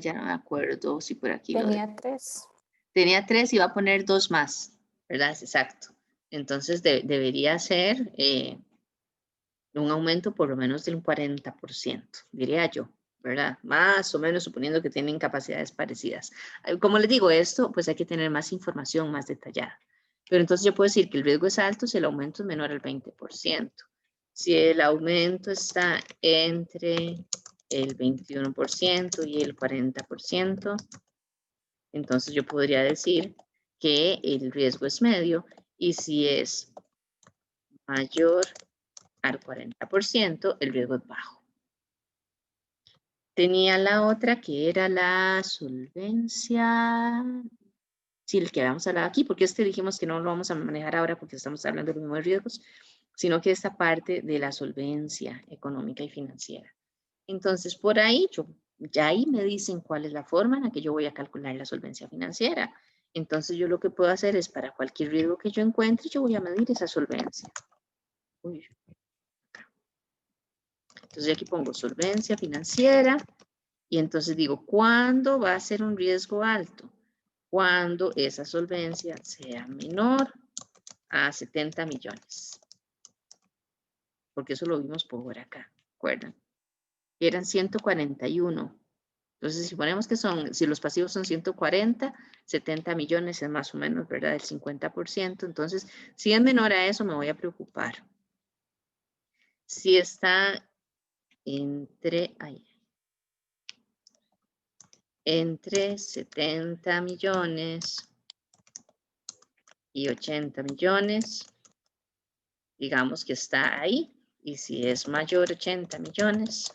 Ya no me acuerdo si por aquí Tenía 3. Tenía 3 y iba a poner 2 más, ¿verdad? Exacto. Entonces debería ser un aumento por lo menos del 40%, diría yo, ¿verdad? Más o menos suponiendo que tienen capacidades parecidas. Como les digo, esto pues hay que tener más información más detallada. Pero entonces yo puedo decir que el riesgo es alto si el aumento es menor al 20%. Si el aumento está entre el 21% y el 40%, entonces yo podría decir que el riesgo es medio y si es mayor al 40%, el riesgo es bajo. Tenía la otra que era la solvencia. Sí, el que habíamos hablado aquí, porque dijimos que no lo vamos a manejar ahora porque estamos hablando de los mismos riesgos, sino que esta parte de la solvencia económica y financiera. Entonces, por ahí, ya ahí me dicen cuál es la forma en la que yo voy a calcular la solvencia financiera. Entonces, yo lo que puedo hacer es para cualquier riesgo que yo encuentre, yo voy a medir esa solvencia. Uy. Entonces, aquí pongo solvencia financiera y entonces digo, ¿cuándo va a ser un riesgo alto? Cuando esa solvencia sea menor a 70 millones. Porque eso lo vimos por acá, ¿recuerdan? Eran 141. Entonces, si ponemos que si los pasivos son 140, 70 millones es más o menos, ¿verdad? El 50%. Entonces, si es menor a eso, me voy a preocupar. Si está entre 70 millones y 80 millones, digamos que está ahí. Y si es mayor a 80 millones,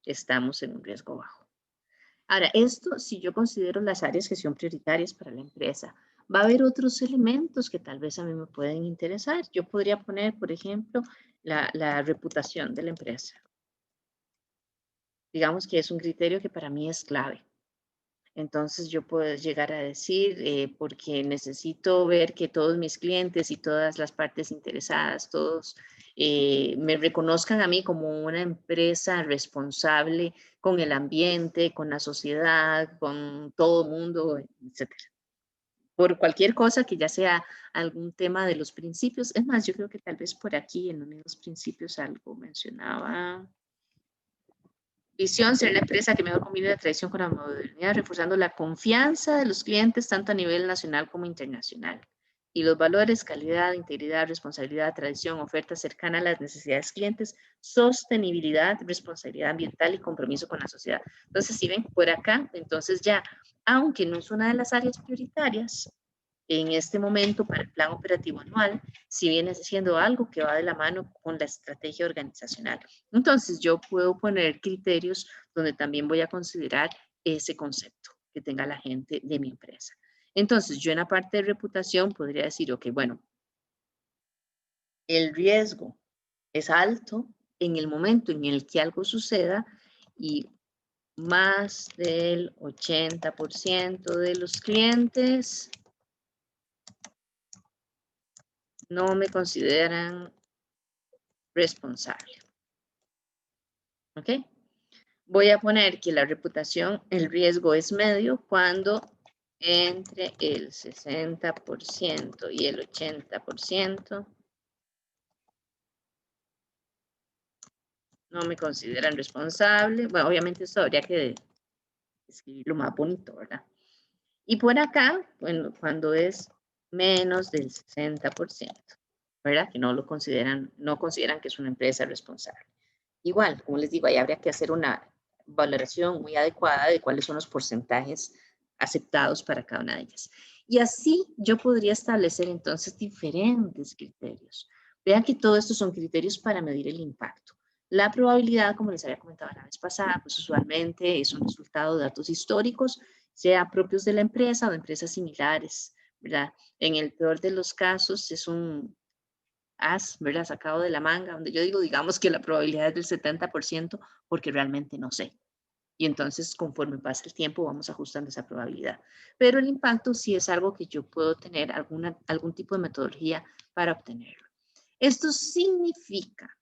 estamos en un riesgo bajo. Ahora, esto si yo considero las áreas que son prioritarias para la empresa. Va a haber otros elementos que tal vez a mí me pueden interesar. Yo podría poner, por ejemplo, la reputación de la empresa. Digamos que es un criterio que para mí es clave. Entonces yo puedo llegar a decir, porque necesito ver que todos mis clientes y todas las partes interesadas, todos me reconozcan a mí como una empresa responsable con el ambiente, con la sociedad, con todo el mundo, etc. Por cualquier cosa que ya sea algún tema de los principios. Es más, yo creo que tal vez por aquí en uno de los principios algo mencionaba. Visión, ser la empresa que mejor combina la tradición con la modernidad, reforzando la confianza de los clientes tanto a nivel nacional como internacional. Y los valores, calidad, integridad, responsabilidad, tradición, oferta cercana a las necesidades clientes, sostenibilidad, responsabilidad ambiental y compromiso con la sociedad. Entonces, si ven por acá, entonces ya, aunque no es una de las áreas prioritarias, en este momento para el plan operativo anual, si viene siendo algo que va de la mano con la estrategia organizacional. Entonces yo puedo poner criterios donde también voy a considerar ese concepto que tenga la gente de mi empresa. Entonces yo en la parte de reputación podría decir, ok, bueno, el riesgo es alto en el momento en el que algo suceda y más del 80% de los clientes no me consideran responsable. ¿Ok? Voy a poner que la reputación, el riesgo es medio cuando entre el 60% y el 80% no me consideran responsable. Bueno, obviamente esto habría que escribirlo más bonito, ¿verdad? Y por acá, bueno, cuando es menos del 60%. ¿verdad? Que no lo consideran, no consideran que es una empresa responsable. Igual, como les digo, ahí habría que hacer una valoración muy adecuada de cuáles son los porcentajes aceptados para cada una de ellas. Y así yo podría establecer entonces diferentes criterios. Vean que todo esto son criterios para medir el impacto. La probabilidad, como les había comentado la vez pasada, pues usualmente es un resultado de datos históricos, sea propios de la empresa o de empresas similares, ¿verdad? En el peor de los casos es un ¿verdad? Sacado de la manga, donde yo digo, digamos que la probabilidad es del 70% porque realmente no sé. Y entonces, conforme pasa el tiempo, vamos ajustando esa probabilidad. Pero el impacto sí es algo que yo puedo tener algún tipo de metodología para obtenerlo. Esto significa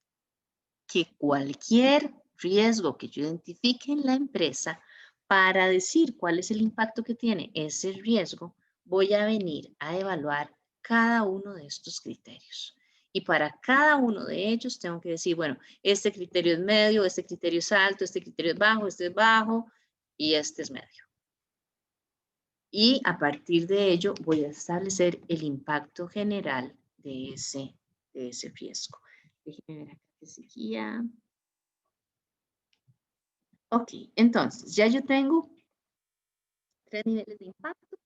que cualquier riesgo que yo identifique en la empresa, para decir cuál es el impacto que tiene ese riesgo, voy a venir a evaluar cada uno de estos criterios. Y para cada uno de ellos tengo que decir, bueno, este criterio es medio, este criterio es alto, este criterio es bajo y este es medio. Y a partir de ello voy a establecer el impacto general de ese riesgo. Déjenme ver acá que seguía. Ok, entonces ya yo tengo 3 niveles de impacto,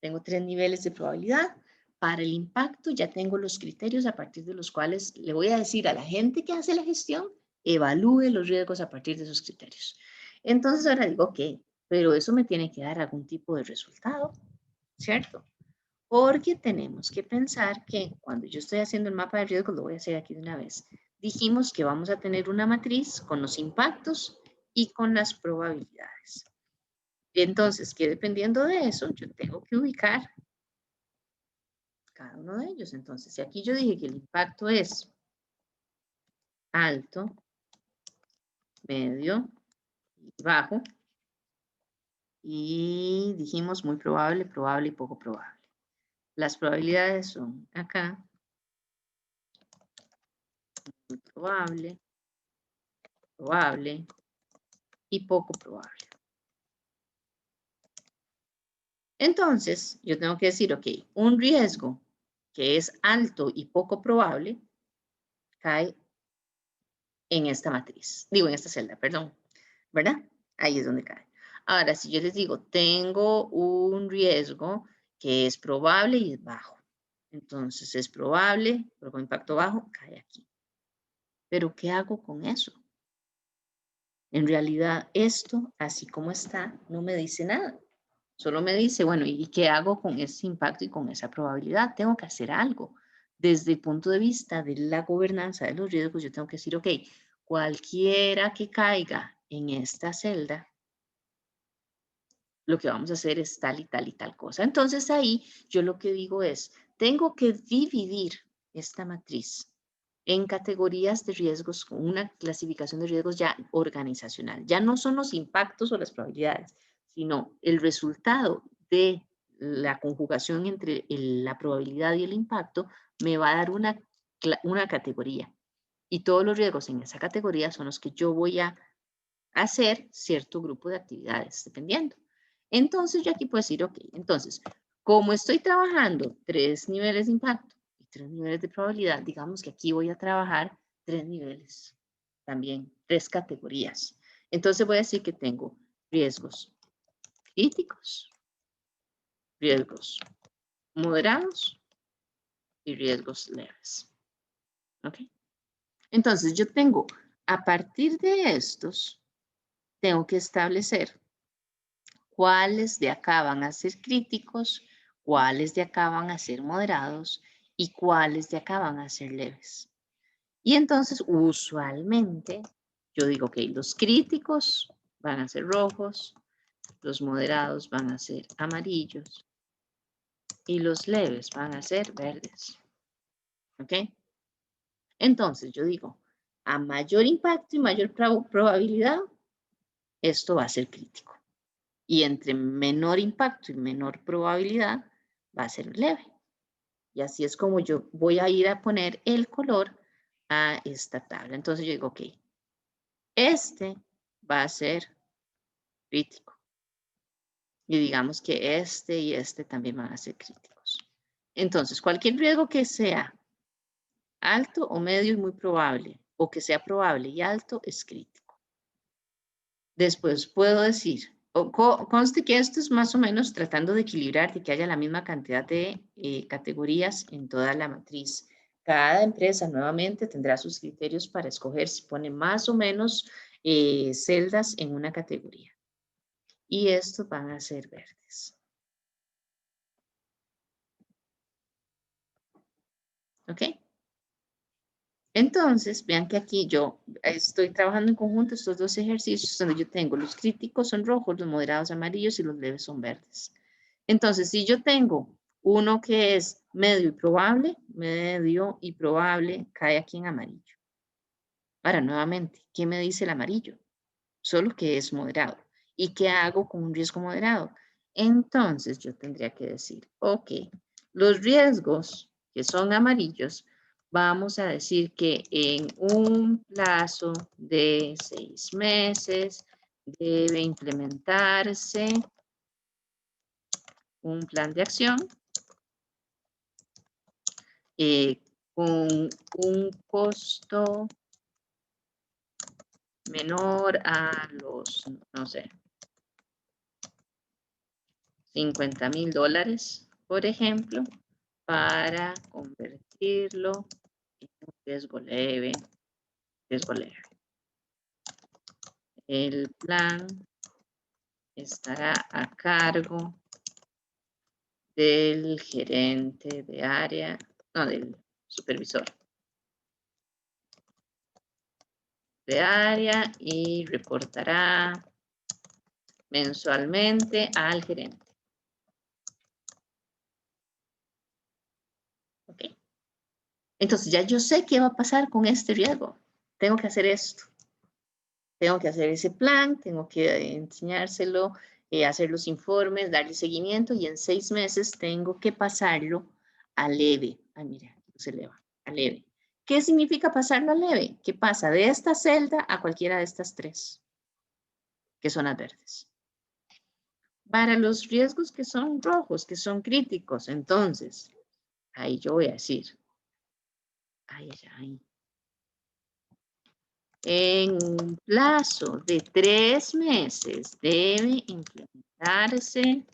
tengo 3 niveles de probabilidad. Para el impacto ya tengo los criterios a partir de los cuales le voy a decir a la gente que hace la gestión, evalúe los riesgos a partir de esos criterios. Entonces ahora digo, ok, pero eso me tiene que dar algún tipo de resultado, ¿cierto? Porque tenemos que pensar que cuando yo estoy haciendo el mapa de riesgos, lo voy a hacer aquí de una vez, dijimos que vamos a tener una matriz con los impactos y con las probabilidades. Entonces, que dependiendo de eso, yo tengo que ubicar cada uno de ellos. Entonces, si aquí yo dije que el impacto es alto, medio y bajo, y dijimos muy probable, probable y poco probable. Las probabilidades son acá, muy probable, probable y poco probable. Entonces, yo tengo que decir, ok, un riesgo que es alto y poco probable cae en esta matriz, digo en esta celda, perdón, ¿verdad? Ahí es donde cae. Ahora, si yo les digo, tengo un riesgo que es probable y es bajo. Entonces, es probable, pero con impacto bajo, cae aquí. Pero, ¿qué hago con eso? En realidad, esto, así como está, no me dice nada. Solo me dice, bueno, ¿y qué hago con ese impacto y con esa probabilidad? Tengo que hacer algo. Desde el punto de vista de la gobernanza de los riesgos, yo tengo que decir, ok, cualquiera que caiga en esta celda, lo que vamos a hacer es tal y tal y tal cosa. Entonces ahí yo lo que digo es, tengo que dividir esta matriz en categorías de riesgos con una clasificación de riesgos ya organizacional. Ya no son los impactos o las probabilidades, sino el resultado de la conjugación entre la probabilidad y el impacto me va a dar una categoría. Y todos los riesgos en esa categoría son los que yo voy a hacer cierto grupo de actividades, dependiendo. Entonces, yo aquí puedo decir, ok, entonces, como estoy trabajando 3 niveles de impacto y 3 niveles de probabilidad, digamos que aquí voy a trabajar 3 niveles, también 3 categorías. Entonces, voy a decir que tengo riesgos críticos, riesgos moderados y riesgos leves. ¿Ok? Entonces, yo tengo, a partir de estos, tengo que establecer cuáles de acá van a ser críticos, cuáles de acá van a ser moderados y cuáles de acá van a ser leves. Y entonces, usualmente, yo digo que los críticos van a ser rojos, los moderados van a ser amarillos y los leves van a ser verdes. ¿Ok? Entonces, yo digo, a mayor impacto y mayor probabilidad, esto va a ser crítico. Y entre menor impacto y menor probabilidad va a ser leve. Y así es como yo voy a ir a poner el color a esta tabla. Entonces yo digo, ok, este va a ser crítico. Y digamos que este y este también van a ser críticos. Entonces, cualquier riesgo que sea Alto o medio y muy probable, o que sea probable y alto es crítico. Después puedo decir, conste que esto es más o menos tratando de equilibrar, de que haya la misma cantidad de categorías en toda la matriz. Cada empresa nuevamente tendrá sus criterios para escoger si pone más o menos celdas en una categoría. Y estos van a ser verdes. ¿Ok? Entonces, vean que aquí yo estoy trabajando en conjunto estos dos ejercicios donde yo tengo los críticos son rojos, los moderados amarillos y los leves son verdes. Entonces, si yo tengo uno que es medio y probable, cae aquí en amarillo. Ahora, nuevamente, ¿qué me dice el amarillo? Solo que es moderado. ¿Y qué hago con un riesgo moderado? Entonces, yo tendría que decir, ok, los riesgos que son amarillos, vamos a decir que en un plazo de 6 meses debe implementarse un plan de acción con un costo menor a los, no sé, $50,000, por ejemplo, para convertirlo en un riesgo leve. El plan estará a cargo del gerente de área, no, del supervisor de área y reportará mensualmente al gerente. ¿Ok? Entonces ya yo sé qué va a pasar con este riesgo. Tengo que hacer esto. Tengo que hacer ese plan, tengo que enseñárselo, hacer los informes, darle seguimiento y en 6 meses tengo que pasarlo a leve. Ay, mira, se eleva, a leve. ¿Qué significa pasarlo a leve? Que pasa de esta celda a cualquiera de estas 3, que son las verdes. Para los riesgos que son rojos, que son críticos, entonces, ahí yo voy a decir, en un plazo de 3 meses debe implementarse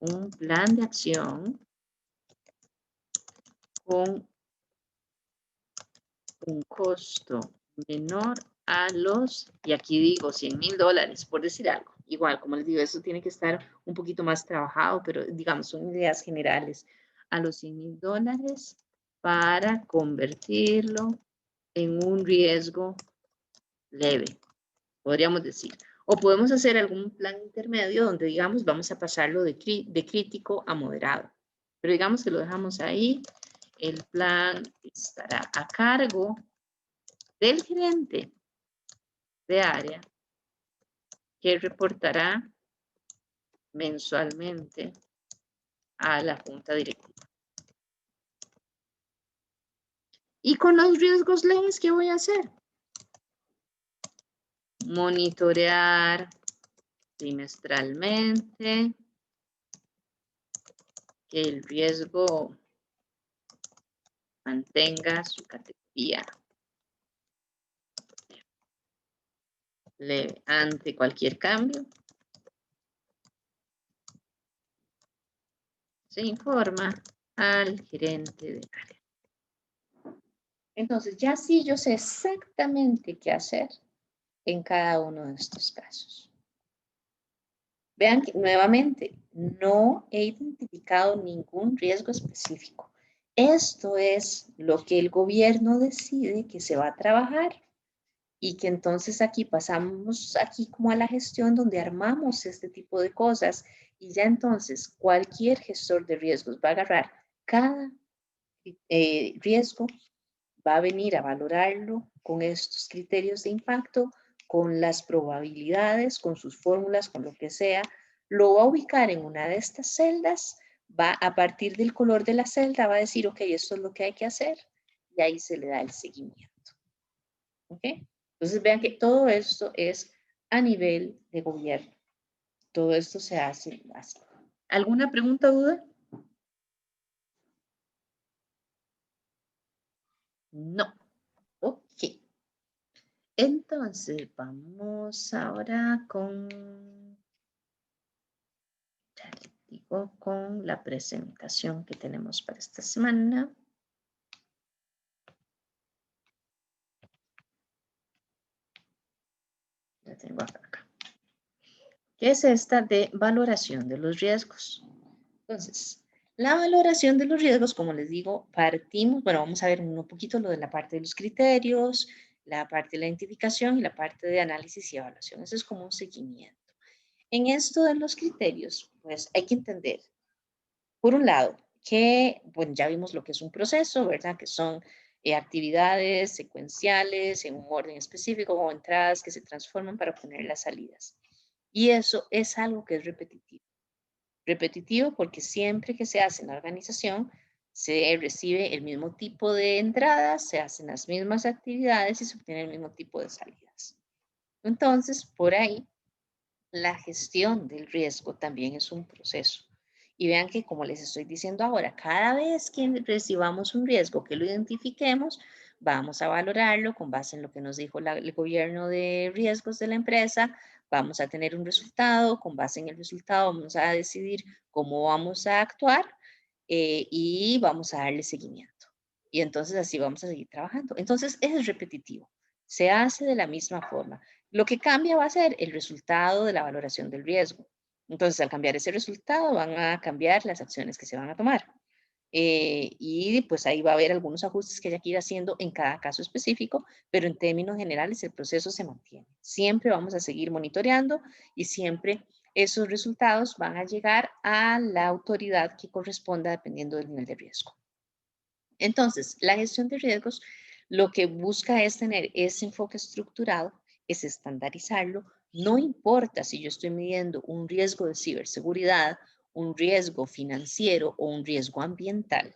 un plan de acción con un costo menor a los, y aquí digo $100,000, por decir algo. Igual, como les digo, eso tiene que estar un poquito más trabajado, pero digamos, son ideas generales. A los $100,000 para convertirlo en un riesgo leve, podríamos decir. O podemos hacer algún plan intermedio donde digamos vamos a pasarlo de crítico a moderado. Pero digamos que lo dejamos ahí. El plan estará a cargo del gerente de área que reportará mensualmente a la junta directiva. Y con los riesgos leves, ¿qué voy a hacer? Monitorear trimestralmente que el riesgo mantenga su categoría leve ante cualquier cambio. Se informa al gerente de área. Entonces, ya sí yo sé exactamente qué hacer en cada uno de estos casos. Vean que nuevamente no he identificado ningún riesgo específico. Esto es lo que el gobierno decide que se va a trabajar y que entonces aquí pasamos aquí como a la gestión donde armamos este tipo de cosas y ya entonces cualquier gestor de riesgos va a agarrar cada riesgo, va a venir a valorarlo con estos criterios de impacto, con las probabilidades, con sus fórmulas, con lo que sea, lo va a ubicar en una de estas celdas, va a partir del color de la celda, va a decir, ok, esto es lo que hay que hacer, y ahí se le da el seguimiento. ¿Ok? Entonces vean que todo esto es a nivel de gobierno. Todo esto se hace así. ¿Alguna pregunta o duda? No. Ok. Entonces, vamos ahora con, ya les digo, con la presentación que tenemos para esta semana. La tengo acá. ¿Qué es esta de valoración de los riesgos? Entonces, la valoración de los riesgos, como les digo, partimos, bueno, vamos a ver un poquito lo de la parte de los criterios, la parte de la identificación y la parte de análisis y evaluación. Eso es como un seguimiento. En esto de los criterios, pues hay que entender, por un lado, que, bueno, ya vimos lo que es un proceso, ¿verdad? Que son actividades secuenciales en un orden específico o entradas que se transforman para obtener las salidas. Y eso es algo que es repetitivo. Repetitivo porque siempre que se hace en la organización se recibe el mismo tipo de entradas, se hacen las mismas actividades y se obtiene el mismo tipo de salidas. Entonces, por ahí, la gestión del riesgo también es un proceso. Y vean que, como les estoy diciendo ahora, cada vez que recibamos un riesgo, que lo identifiquemos, vamos a valorarlo con base en lo que nos dijo el gobierno de riesgos de la empresa, vamos a tener un resultado, con base en el resultado vamos a decidir cómo vamos a actuar y vamos a darle seguimiento. Y entonces así vamos a seguir trabajando. Entonces es repetitivo, se hace de la misma forma. Lo que cambia va a ser el resultado de la valoración del riesgo. Entonces, al cambiar ese resultado, van a cambiar las acciones que se van a tomar. Y pues ahí va a haber algunos ajustes que haya que ir haciendo en cada caso específico, pero en términos generales el proceso se mantiene. Siempre vamos a seguir monitoreando y siempre esos resultados van a llegar a la autoridad que corresponda dependiendo del nivel de riesgo. Entonces, la gestión de riesgos lo que busca es tener ese enfoque estructurado, es estandarizarlo. No importa si yo estoy midiendo un riesgo de ciberseguridad, un riesgo financiero o un riesgo ambiental.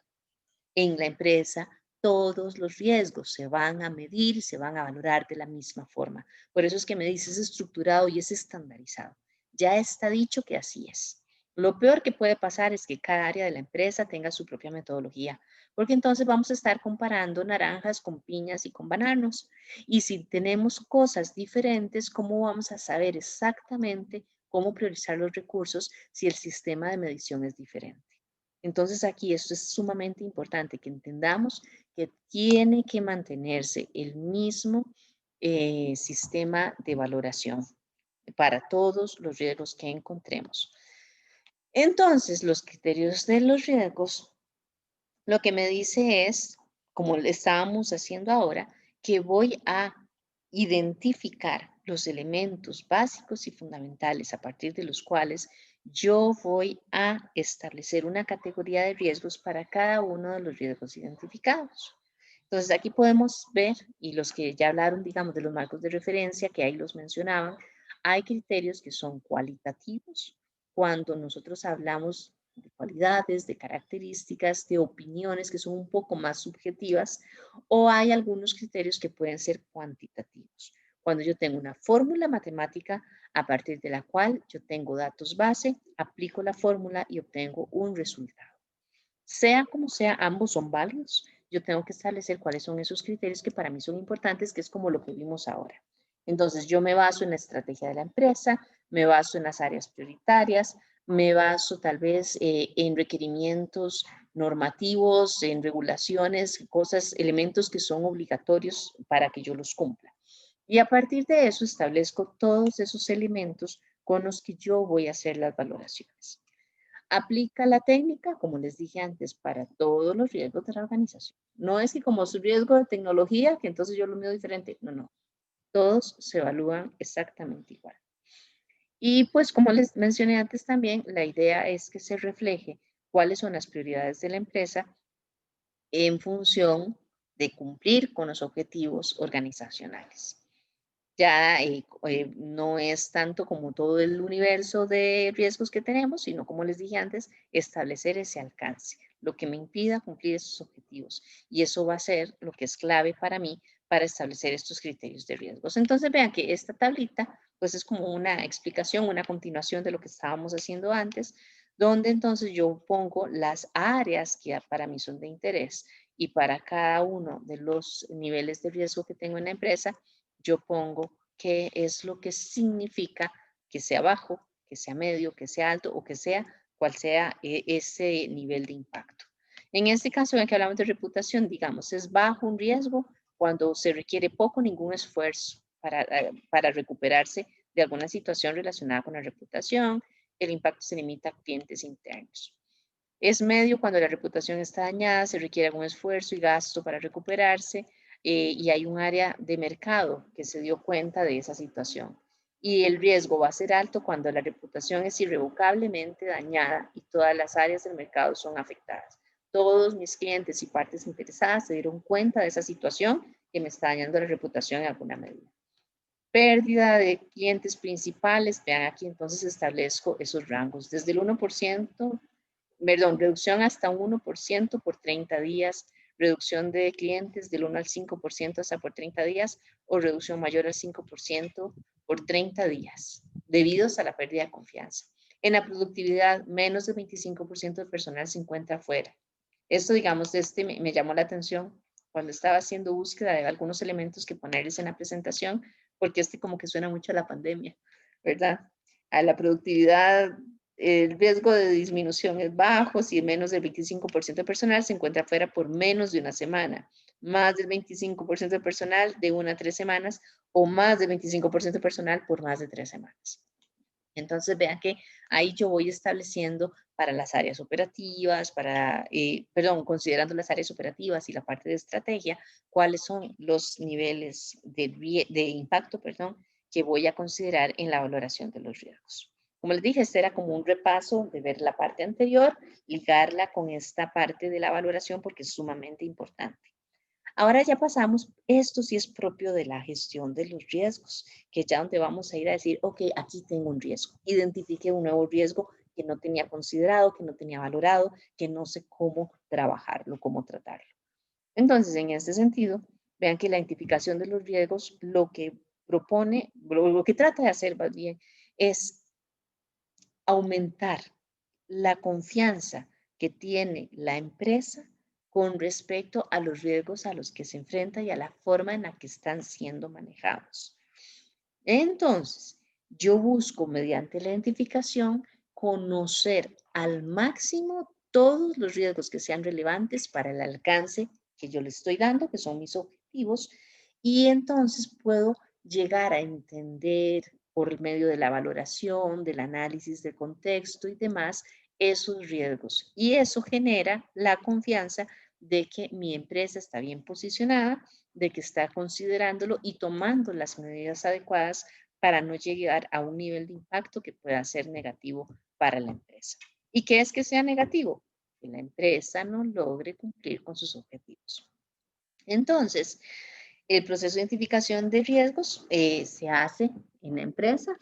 En la empresa, todos los riesgos se van a medir y se van a valorar de la misma forma. Por eso es que me dices estructurado y es estandarizado. Ya está dicho que así es. Lo peor que puede pasar es que cada área de la empresa tenga su propia metodología, porque entonces vamos a estar comparando naranjas con piñas y con bananos. Y si tenemos cosas diferentes, ¿cómo vamos a saber exactamente cómo priorizar los recursos si el sistema de medición es diferente? Entonces aquí esto es sumamente importante, que entendamos que tiene que mantenerse el mismo sistema de valoración para todos los riesgos que encontremos. Entonces, los criterios de los riesgos, lo que me dice es, como le estábamos haciendo ahora, que voy a identificar los elementos básicos y fundamentales a partir de los cuales yo voy a establecer una categoría de riesgos para cada uno de los riesgos identificados. Entonces aquí podemos ver, y los que ya hablaron, digamos, de los marcos de referencia, que ahí los mencionaban, hay criterios que son cualitativos. Cuando nosotros hablamos de cualidades, de características, de opiniones que son un poco más subjetivas, o hay algunos criterios que pueden ser cuantitativos. Cuando yo tengo una fórmula matemática a partir de la cual yo tengo datos base, aplico la fórmula y obtengo un resultado. Sea como sea, ambos son válidos. Yo tengo que establecer cuáles son esos criterios que para mí son importantes, que es como lo que vimos ahora. Entonces, yo me baso en la estrategia de la empresa, me baso en las áreas prioritarias, me baso tal vez en requerimientos normativos, en regulaciones, cosas, elementos que son obligatorios para que yo los cumpla. Y a partir de eso establezco todos esos elementos con los que yo voy a hacer las valoraciones. Aplica la técnica, como les dije antes, para todos los riesgos de la organización. No es que como su riesgo de tecnología, que entonces yo lo mido diferente. No, no. Todos se evalúan exactamente igual. Y pues como les mencioné antes también, la idea es que se refleje cuáles son las prioridades de la empresa en función de cumplir con los objetivos organizacionales. Ya no es tanto como todo el universo de riesgos que tenemos, sino como les dije antes, establecer ese alcance, lo que me impida cumplir esos objetivos. Y eso va a ser lo que es clave para mí para establecer estos criterios de riesgos. Entonces vean que esta tablita pues es como una explicación, una continuación de lo que estábamos haciendo antes, donde entonces yo pongo las áreas que para mí son de interés y para cada uno de los niveles de riesgo que tengo en la empresa, yo pongo qué es lo que significa que sea bajo, que sea medio, que sea alto o que sea cual sea ese nivel de impacto. En este caso, en que hablamos de reputación, digamos, es bajo un riesgo cuando se requiere poco o ningún esfuerzo para recuperarse de alguna situación relacionada con la reputación. El impacto se limita a clientes internos. Es medio cuando la reputación está dañada, se requiere algún esfuerzo y gasto para recuperarse y hay un área de mercado que se dio cuenta de esa situación. Y el riesgo va a ser alto cuando la reputación es irrevocablemente dañada y todas las áreas del mercado son afectadas. Todos mis clientes y partes interesadas se dieron cuenta de esa situación que me está dañando la reputación en alguna medida. Pérdida de clientes principales, vean aquí entonces establezco esos rangos, desde el 1%, reducción hasta un 1% por 30 días, reducción de clientes del 1 al 5% hasta por 30 días o reducción mayor al 5% por 30 días, debidos a la pérdida de confianza. En la productividad, menos del 25% del personal se encuentra afuera. Esto, digamos, me llamó la atención cuando estaba haciendo búsqueda de algunos elementos que ponerles en la presentación, porque como que suena mucho a la pandemia, ¿verdad? A la productividad, el riesgo de disminución es bajo si menos del 25% del personal se encuentra fuera por menos de una semana, más del 25% del personal de 1 a 3 semanas o más del 25% del personal por más de 3 semanas. Entonces vean que ahí yo voy estableciendo para las áreas operativas, considerando las áreas operativas y la parte de estrategia, cuáles son los niveles de impacto, que voy a considerar en la valoración de los riesgos. Como les dije, este era como un repaso de ver la parte anterior, ligarla con esta parte de la valoración porque es sumamente importante. Ahora ya pasamos, esto sí es propio de la gestión de los riesgos, que es ya donde vamos a ir a decir, ok, aquí tengo un riesgo. Identifique un nuevo riesgo que no tenía considerado, que no tenía valorado, que no sé cómo trabajarlo, cómo tratarlo. Entonces, en este sentido, vean que la identificación de los riesgos lo que propone, lo que trata de hacer más bien, es aumentar la confianza que tiene la empresa con respecto a los riesgos a los que se enfrenta y a la forma en la que están siendo manejados. Entonces, yo busco mediante la identificación conocer al máximo todos los riesgos que sean relevantes para el alcance que yo le estoy dando, que son mis objetivos, y entonces puedo llegar a entender por medio de la valoración, del análisis de contexto y demás, esos riesgos. Y eso genera la confianza de que mi empresa está bien posicionada, de que está considerándolo y tomando las medidas adecuadas para no llegar a un nivel de impacto que pueda ser negativo para la empresa. ¿Y qué es que sea negativo? Que la empresa no logre cumplir con sus objetivos. Entonces, el proceso de identificación de riesgos se hace en la empresa.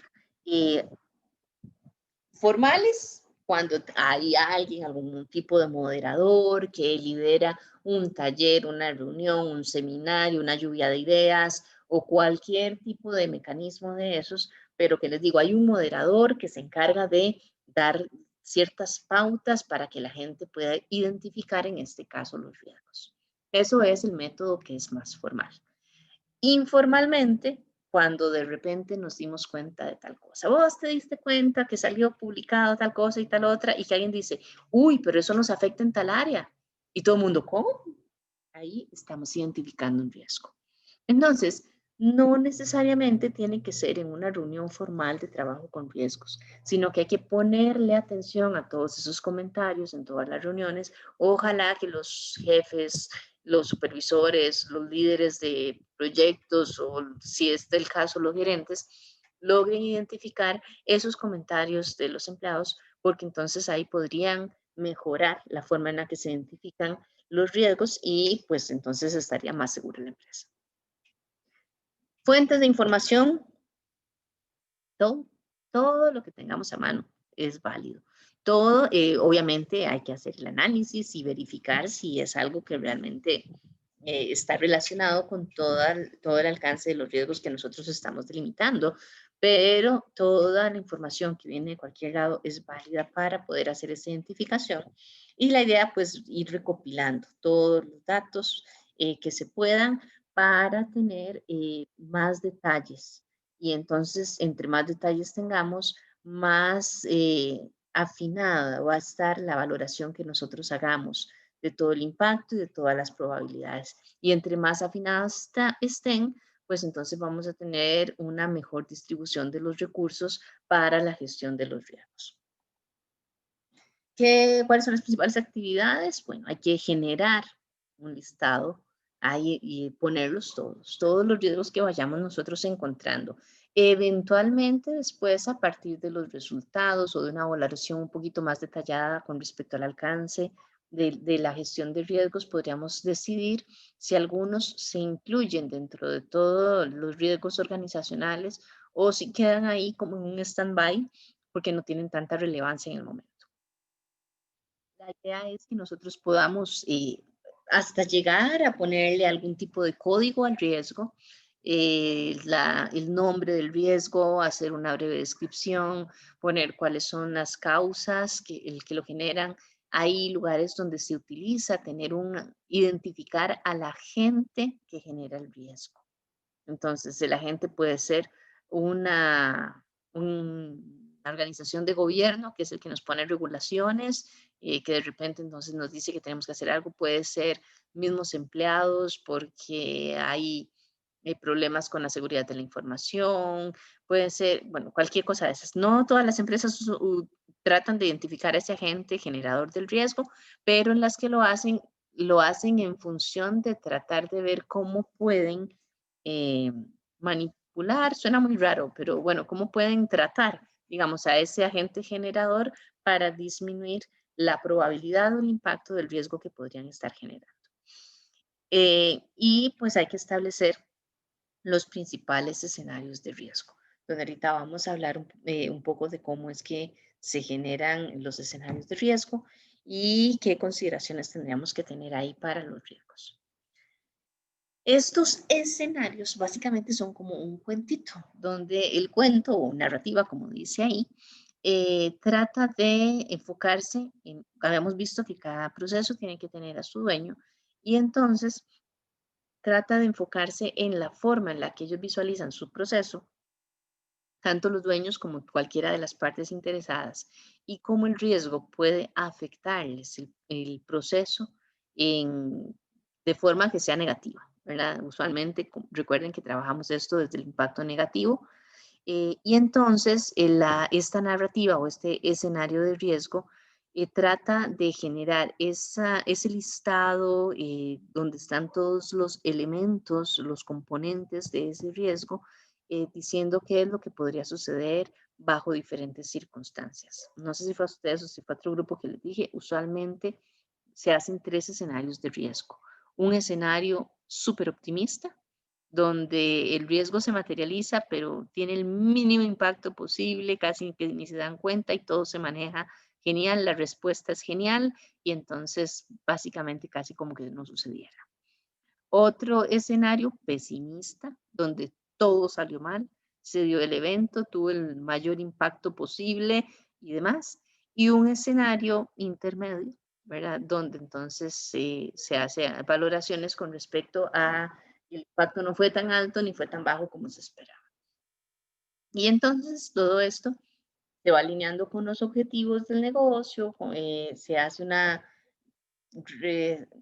Formales, cuando hay alguien, algún tipo de moderador que lidera un taller, una reunión, un seminario, una lluvia de ideas o cualquier tipo de mecanismo de esos, pero que les digo, hay un moderador que se encarga de dar ciertas pautas para que la gente pueda identificar en este caso los riesgos. Eso es el método que es más formal. Informalmente, cuando de repente nos dimos cuenta de tal cosa. Vos te diste cuenta que salió publicado tal cosa y tal otra y que alguien dice, uy, pero eso nos afecta en tal área. Y todo el mundo, ¿cómo? Ahí estamos identificando un riesgo. Entonces, no necesariamente tiene que ser en una reunión formal de trabajo con riesgos, sino que hay que ponerle atención a todos esos comentarios en todas las reuniones. Ojalá que los jefes, los supervisores, los líderes de proyectos o si es el caso los gerentes, logren identificar esos comentarios de los empleados porque entonces ahí podrían mejorar la forma en la que se identifican los riesgos y pues entonces estaría más segura la empresa. Fuentes de información, todo lo que tengamos a mano es válido. Todo, obviamente hay que hacer el análisis y verificar si es algo que realmente está relacionado con todo el alcance de los riesgos que nosotros estamos delimitando, pero toda la información que viene de cualquier lado es válida para poder hacer esa identificación. Y la idea, pues, ir recopilando todos los datos que se puedan para tener más detalles. Y entonces, entre más detalles tengamos, más afinada va a estar la valoración que nosotros hagamos de todo el impacto y de todas las probabilidades. Y entre más afinadas estén, pues entonces vamos a tener una mejor distribución de los recursos para la gestión de los riesgos. ¿Cuáles son las principales actividades? Bueno, hay que generar un listado ahí y ponerlos todos los riesgos que vayamos nosotros encontrando. Eventualmente después, a partir de los resultados o de una valoración un poquito más detallada con respecto al alcance de la gestión de riesgos, podríamos decidir si algunos se incluyen dentro de todos los riesgos organizacionales o si quedan ahí como en un stand-by porque no tienen tanta relevancia en el momento. La idea es que nosotros podamos hasta llegar a ponerle algún tipo de código al riesgo, el nombre del riesgo, hacer una breve descripción, poner cuáles son las causas que lo generan. Hay lugares donde se utiliza identificar al agente que genera el riesgo. Entonces, el agente puede ser una organización de gobierno, que es el que nos pone regulaciones, que de repente entonces nos dice que tenemos que hacer algo. Puede ser mismos empleados porque hay problemas con la seguridad de la información. Puede ser, bueno, cualquier cosa de esas. No todas las empresas tratan de identificar a ese agente generador del riesgo, pero en las que lo hacen en función de tratar de ver cómo pueden manipular, suena muy raro, pero bueno, cómo pueden tratar, digamos, a ese agente generador para disminuir la probabilidad o el impacto del riesgo que podrían estar generando. Y pues hay que establecer los principales escenarios de riesgo, donde ahorita vamos a hablar un poco de cómo es que se generan los escenarios de riesgo y qué consideraciones tendríamos que tener ahí para los riesgos. Estos escenarios básicamente son como un cuentito, donde el cuento o narrativa, como dice ahí, trata de enfocarse habíamos visto que cada proceso tiene que tener a su dueño, y entonces trata de enfocarse en la forma en la que ellos visualizan su proceso, tanto los dueños como cualquiera de las partes interesadas, y cómo el riesgo puede afectarles el proceso de forma que sea negativa, ¿verdad? Usualmente, recuerden que trabajamos esto desde el impacto negativo, y entonces esta narrativa o este escenario de riesgo trata de generar ese listado donde están todos los elementos, los componentes de ese riesgo, diciendo qué es lo que podría suceder bajo diferentes circunstancias. No sé si fue a ustedes o si fue a otro grupo que les dije, usualmente se hacen 3 escenarios de riesgo. Un escenario súper optimista, donde el riesgo se materializa, pero tiene el mínimo impacto posible, casi que ni se dan cuenta y todo se maneja genial, la respuesta es genial y entonces básicamente casi como que no sucediera. Otro escenario pesimista, donde todo salió mal, se dio el evento, tuvo el mayor impacto posible y demás. Y un escenario intermedio, ¿verdad? Donde entonces se hace valoraciones con respecto a el impacto no fue tan alto ni fue tan bajo como se esperaba. Y entonces todo esto se va alineando con los objetivos del negocio, se hace una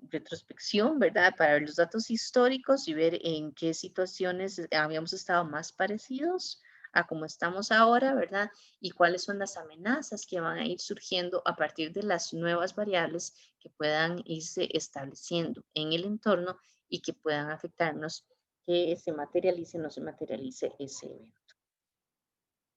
retrospección, ¿verdad? Para ver los datos históricos y ver en qué situaciones habíamos estado más parecidos a cómo estamos ahora, ¿verdad? Y cuáles son las amenazas que van a ir surgiendo a partir de las nuevas variables que puedan irse estableciendo en el entorno y que puedan afectarnos, que se materialice o no se materialice ese evento.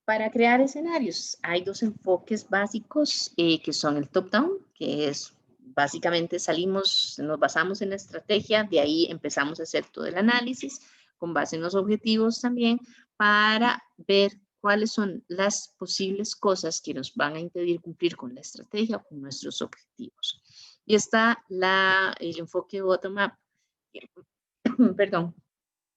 Para crear escenarios hay 2 enfoques básicos que son el top-down, que es básicamente nos basamos en la estrategia, de ahí empezamos a hacer todo el análisis con base en los objetivos también para ver cuáles son las posibles cosas que nos van a impedir cumplir con la estrategia o con nuestros objetivos. Y está el enfoque bottom-up, perdón,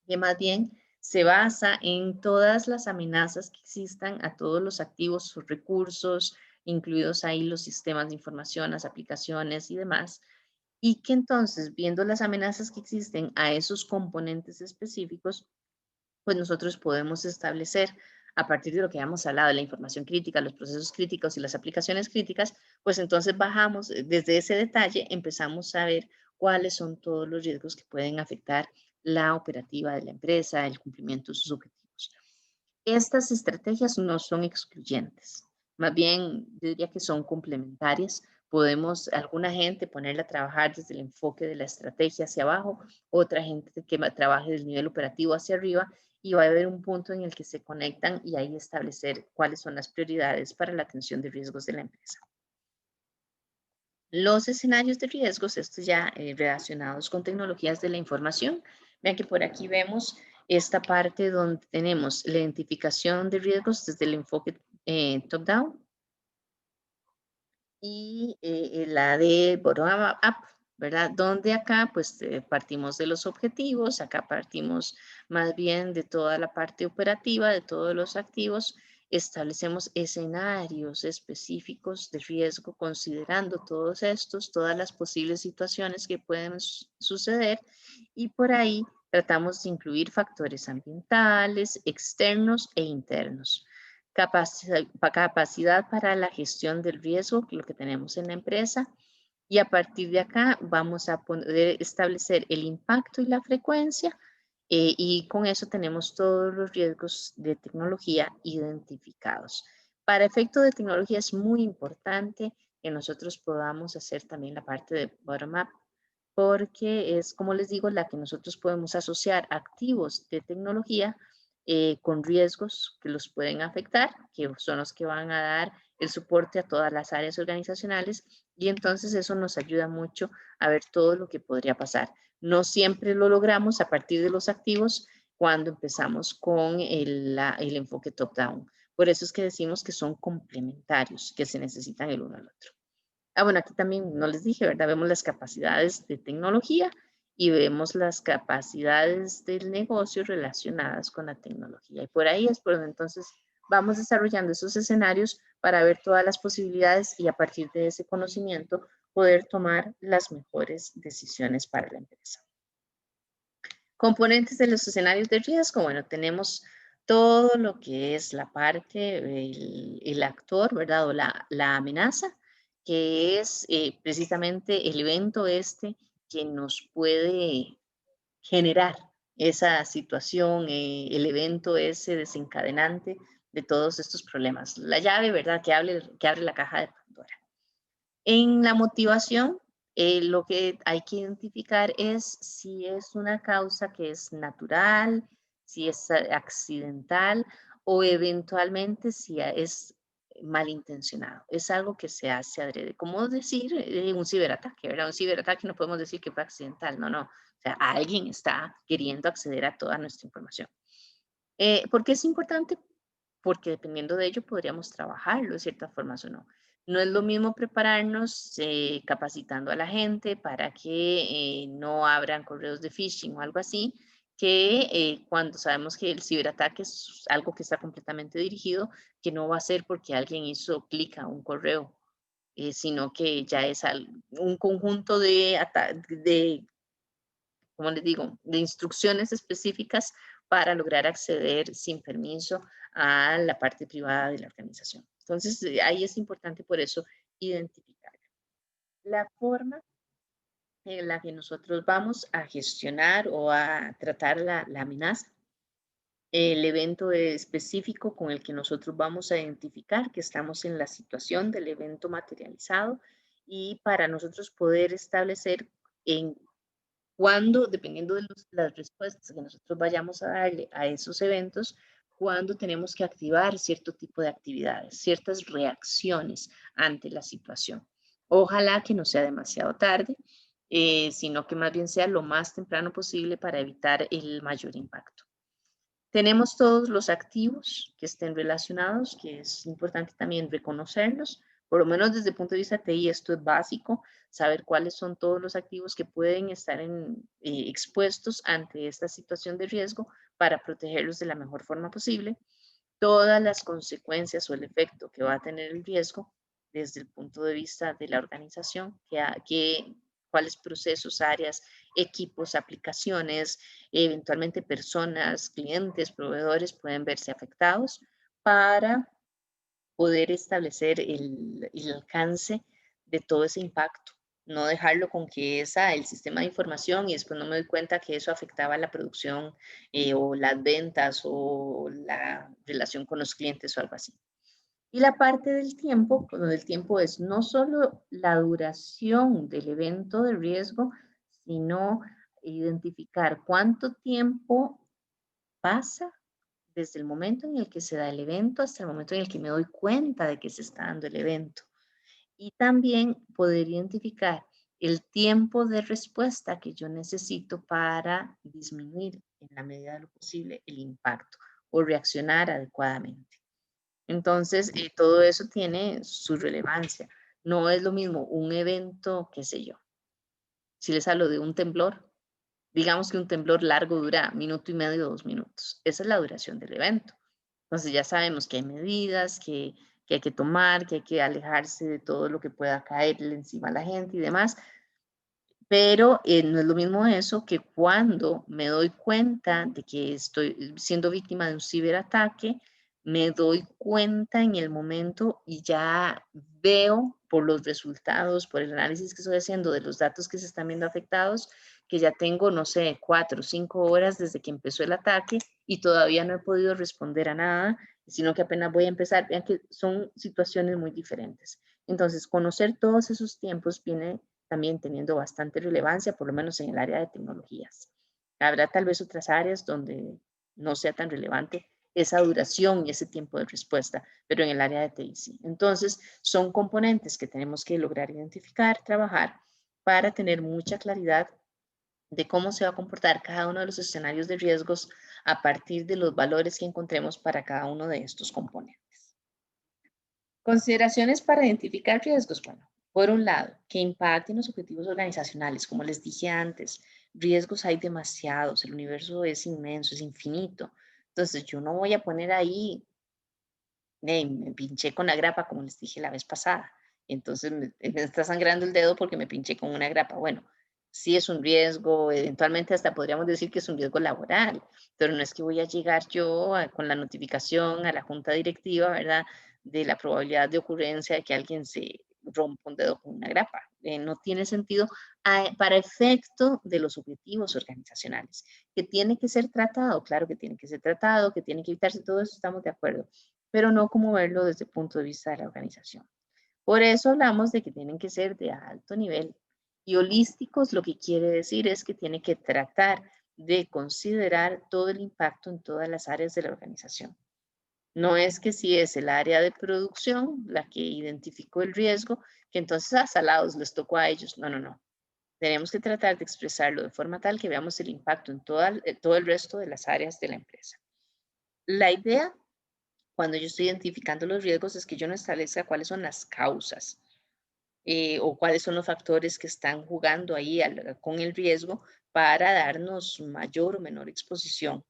que más bien se basa en todas las amenazas que existan a todos los activos o recursos, incluidos ahí los sistemas de información, las aplicaciones y demás, y que entonces, viendo las amenazas que existen a esos componentes específicos, pues nosotros podemos establecer, a partir de lo que habíamos hablado, de la información crítica, los procesos críticos y las aplicaciones críticas, pues entonces bajamos, desde ese detalle, empezamos a ver cuáles son todos los riesgos que pueden afectar la operativa de la empresa, el cumplimiento de sus objetivos. Estas estrategias no son excluyentes, más bien yo diría que son complementarias. Podemos alguna gente ponerla a trabajar desde el enfoque de la estrategia hacia abajo, otra gente que trabaje del nivel operativo hacia arriba, y va a haber un punto en el que se conectan y ahí establecer cuáles son las prioridades para la atención de riesgos de la empresa. Los escenarios de riesgos, estos ya relacionados con tecnologías de la información. Vean que por aquí vemos esta parte donde tenemos la identificación de riesgos desde el enfoque top-down y la de bottom-up, ¿verdad? Donde acá pues partimos de los objetivos, acá partimos más bien de toda la parte operativa, de todos los activos, establecemos escenarios específicos de riesgo considerando todos estos, todas las posibles situaciones que pueden suceder, y por ahí tratamos de incluir factores ambientales, externos e internos. Capacidad para la gestión del riesgo, lo que tenemos en la empresa, y a partir de acá vamos a poder establecer el impacto y la frecuencia, y con eso tenemos todos los riesgos de tecnología identificados. Para efecto de tecnología es muy importante que nosotros podamos hacer también la parte de bottom-up, porque es, como les digo, la que nosotros podemos asociar activos de tecnología con riesgos que los pueden afectar, que son los que van a dar el soporte a todas las áreas organizacionales, y entonces eso nos ayuda mucho a ver todo lo que podría pasar. No siempre lo logramos a partir de los activos cuando empezamos con el enfoque top-down. Por eso es que decimos que son complementarios, que se necesitan el uno al otro. Bueno, aquí también no les dije, ¿verdad? Vemos las capacidades de tecnología y vemos las capacidades del negocio relacionadas con la tecnología. Y por ahí es por donde entonces vamos desarrollando esos escenarios para ver todas las posibilidades y a partir de ese conocimiento poder tomar las mejores decisiones para la empresa. Componentes de los escenarios de riesgo. Bueno, tenemos todo lo que es la parte, el actor, ¿verdad? O la amenaza, que es precisamente el evento que nos puede generar esa situación, el evento ese desencadenante de todos estos problemas. La llave, ¿verdad? Que abre la caja de Pandora. En la motivación, lo que hay que identificar es si es una causa que es natural, si es accidental o eventualmente si es malintencionado. Es algo que se hace adrede. ¿Cómo decir un ciberataque? ¿Verdad? Un ciberataque no podemos decir que fue accidental, no. O sea, alguien está queriendo acceder a toda nuestra información. ¿Por qué es importante? Porque dependiendo de ello podríamos trabajarlo de ciertas formas o no. No es lo mismo prepararnos capacitando a la gente para que no abran correos de phishing o algo así, que cuando sabemos que el ciberataque es algo que está completamente dirigido, que no va a ser porque alguien hizo clic a un correo, sino que ya es un conjunto como les digo, de instrucciones específicas para lograr acceder sin permiso a la parte privada de la organización. Entonces, ahí es importante por eso identificar la forma en la que nosotros vamos a gestionar o a tratar la amenaza, el evento específico con el que nosotros vamos a identificar que estamos en la situación del evento materializado, y para nosotros poder establecer en cuándo, dependiendo de las respuestas que nosotros vayamos a darle a esos eventos, cuándo tenemos que activar cierto tipo de actividades, ciertas reacciones ante la situación. Ojalá que no sea demasiado tarde, sino que más bien sea lo más temprano posible para evitar el mayor impacto. Tenemos todos los activos que estén relacionados, que es importante también reconocerlos, por lo menos desde el punto de vista TI, esto es básico, saber cuáles son todos los activos que pueden estar expuestos ante esta situación de riesgo para protegerlos de la mejor forma posible, todas las consecuencias o el efecto que va a tener el riesgo desde el punto de vista de la organización, cuáles procesos, áreas, equipos, aplicaciones, eventualmente personas, clientes, proveedores pueden verse afectados para poder establecer el alcance de todo ese impacto. No dejarlo con que el sistema de información y después no me doy cuenta que eso afectaba la producción o las ventas o la relación con los clientes o algo así. Y la parte del tiempo, donde el tiempo es no solo la duración del evento de riesgo, sino identificar cuánto tiempo pasa desde el momento en el que se da el evento hasta el momento en el que me doy cuenta de que se está dando el evento. Y también poder identificar el tiempo de respuesta que yo necesito para disminuir en la medida de lo posible el impacto o reaccionar adecuadamente. Entonces, todo eso tiene su relevancia. No es lo mismo un evento, qué sé yo. Si les hablo de un temblor, digamos que un temblor largo dura 1 minuto y medio, 2 minutos. Esa es la duración del evento. Entonces ya sabemos que hay medidas que hay que tomar, que hay que alejarse de todo lo que pueda caerle encima a la gente y demás. Pero no es lo mismo eso que cuando me doy cuenta de que estoy siendo víctima de un ciberataque, me doy cuenta en el momento y ya veo por los resultados, por el análisis que estoy haciendo de los datos que se están viendo afectados, que ya tengo, no sé, 4 o 5 horas desde que empezó el ataque y todavía no he podido responder a nada, sino que apenas voy a empezar. Vean que son situaciones muy diferentes. Entonces, conocer todos esos tiempos viene también teniendo bastante relevancia, por lo menos en el área de tecnologías. Habrá tal vez otras áreas donde no sea tan relevante esa duración y ese tiempo de respuesta, pero en el área de TI sí. Entonces, son componentes que tenemos que lograr identificar, trabajar para tener mucha claridad de cómo se va a comportar cada uno de los escenarios de riesgos a partir de los valores que encontremos para cada uno de estos componentes. Consideraciones para identificar riesgos. Bueno, por un lado, que impacten los objetivos organizacionales. Como les dije antes, riesgos hay demasiados, el universo es inmenso, es infinito. Entonces, yo no voy a poner ahí, me pinché con la grapa, como les dije la vez pasada. Entonces, me está sangrando el dedo porque me pinché con una grapa. Bueno, sí es un riesgo, eventualmente hasta podríamos decir que es un riesgo laboral, pero no es que voy a llegar yo con la notificación a la junta directiva, ¿verdad?, de la probabilidad de ocurrencia de que alguien se rompa un dedo con una grapa. No tiene sentido para efecto de los objetivos organizacionales, que tiene que ser tratado, claro que tiene que ser tratado, que tiene que evitarse, todo eso estamos de acuerdo, pero no como verlo desde el punto de vista de la organización. Por eso hablamos de que tienen que ser de alto nivel. Y holísticos lo que quiere decir es que tiene que tratar de considerar todo el impacto en todas las áreas de la organización. No es que si es el área de producción la que identificó el riesgo, que entonces a salados les tocó a ellos. No, no, no. Tenemos que tratar de expresarlo de forma tal que veamos el impacto en todo el resto de las áreas de la empresa. La idea, cuando yo estoy identificando los riesgos, es que yo no establezca cuáles son las causas o cuáles son los factores que están jugando ahí con el riesgo para darnos mayor o menor exposición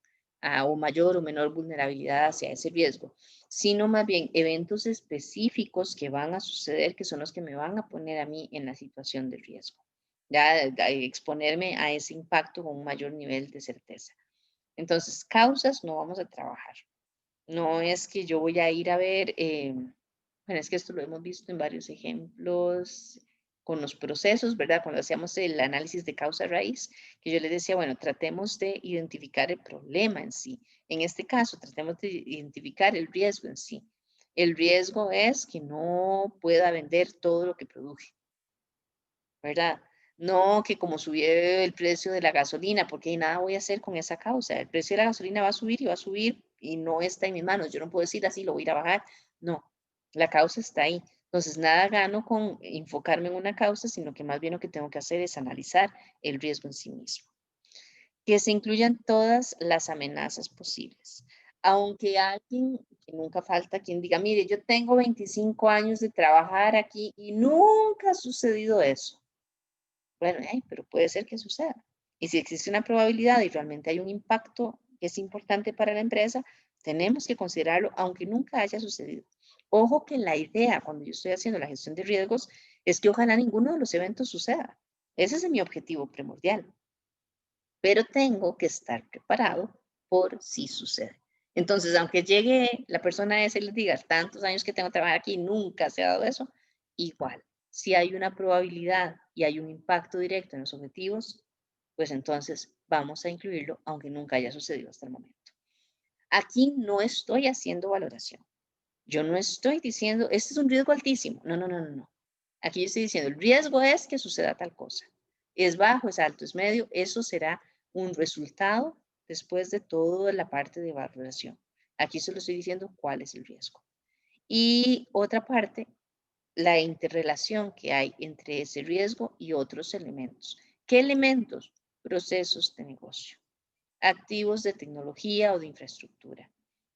o mayor o menor vulnerabilidad hacia ese riesgo, sino más bien eventos específicos que van a suceder, que son los que me van a poner a mí en la situación de riesgo, ya exponerme a ese impacto con un mayor nivel de certeza. Entonces, causas no vamos a trabajar. No es que yo voy a ir a ver, bueno, es que esto lo hemos visto en varios ejemplos con los procesos, ¿verdad? Cuando hacíamos el análisis de causa raíz, que yo les decía, bueno, tratemos de identificar el problema en sí. En este caso, tratemos de identificar el riesgo en sí. El riesgo es que no pueda vender todo lo que produje, ¿verdad? No que como subió el precio de la gasolina, porque nada voy a hacer con esa causa. El precio de la gasolina va a subir y va a subir y no está en mis manos. Yo no puedo decir así, lo voy a ir a bajar. No, la causa está ahí. Entonces, nada gano con enfocarme en una causa, sino que más bien lo que tengo que hacer es analizar el riesgo en sí mismo. Que se incluyan todas las amenazas posibles. Aunque alguien, que nunca falta quien diga, mire, yo tengo 25 años de trabajar aquí y nunca ha sucedido eso. Bueno, pero puede ser que suceda. Y si existe una probabilidad y realmente hay un impacto que es importante para la empresa, tenemos que considerarlo aunque nunca haya sucedido. Ojo que la idea cuando yo estoy haciendo la gestión de riesgos es que ojalá ninguno de los eventos suceda. Ese es mi objetivo primordial. Pero tengo que estar preparado por si sucede. Entonces, aunque llegue la persona esa y les diga, tantos años que tengo que trabajar aquí, nunca se ha dado eso, igual, si hay una probabilidad y hay un impacto directo en los objetivos, pues entonces vamos a incluirlo, aunque nunca haya sucedido hasta el momento. Aquí no estoy haciendo valoración. Yo no estoy diciendo, este es un riesgo altísimo. No, no, no, no, no. Aquí yo estoy diciendo, el riesgo es que suceda tal cosa. Es bajo, es alto, es medio. Eso será un resultado después de toda la parte de valoración. Aquí solo estoy diciendo cuál es el riesgo. Y otra parte, la interrelación que hay entre ese riesgo y otros elementos. ¿Qué elementos? Procesos de negocio, activos de tecnología o de infraestructura,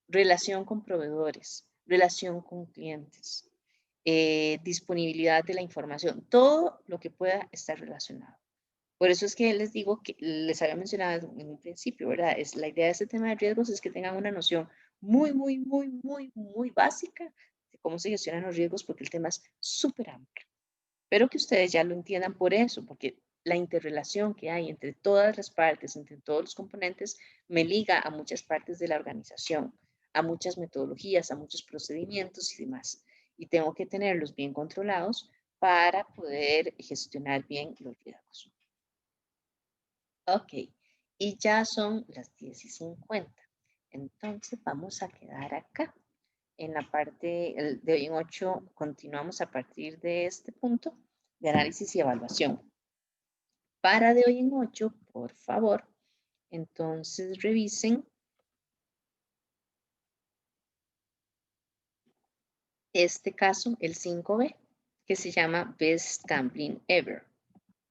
relación con proveedores, relación con clientes, disponibilidad de la información, todo lo que pueda estar relacionado. Por eso es que les digo que les había mencionado en un principio, ¿verdad? La idea de este tema de riesgos es que tengan una noción muy básica de cómo se gestionan los riesgos, porque el tema es súper amplio. Pero que ustedes ya lo entiendan por eso, porque la interrelación que hay entre todas las partes, entre todos los componentes, me liga a muchas partes de la organización, a muchas metodologías, a muchos procedimientos y demás. Y tengo que tenerlos bien controlados para poder gestionar bien los riesgos. Ok, y ya son las 10:50. Entonces vamos a quedar acá. En la parte de hoy en 8 continuamos a partir de este punto de análisis y evaluación. Para de hoy en 8, por favor, entonces revisen este caso, el 5B, que se llama Best Gambling Ever.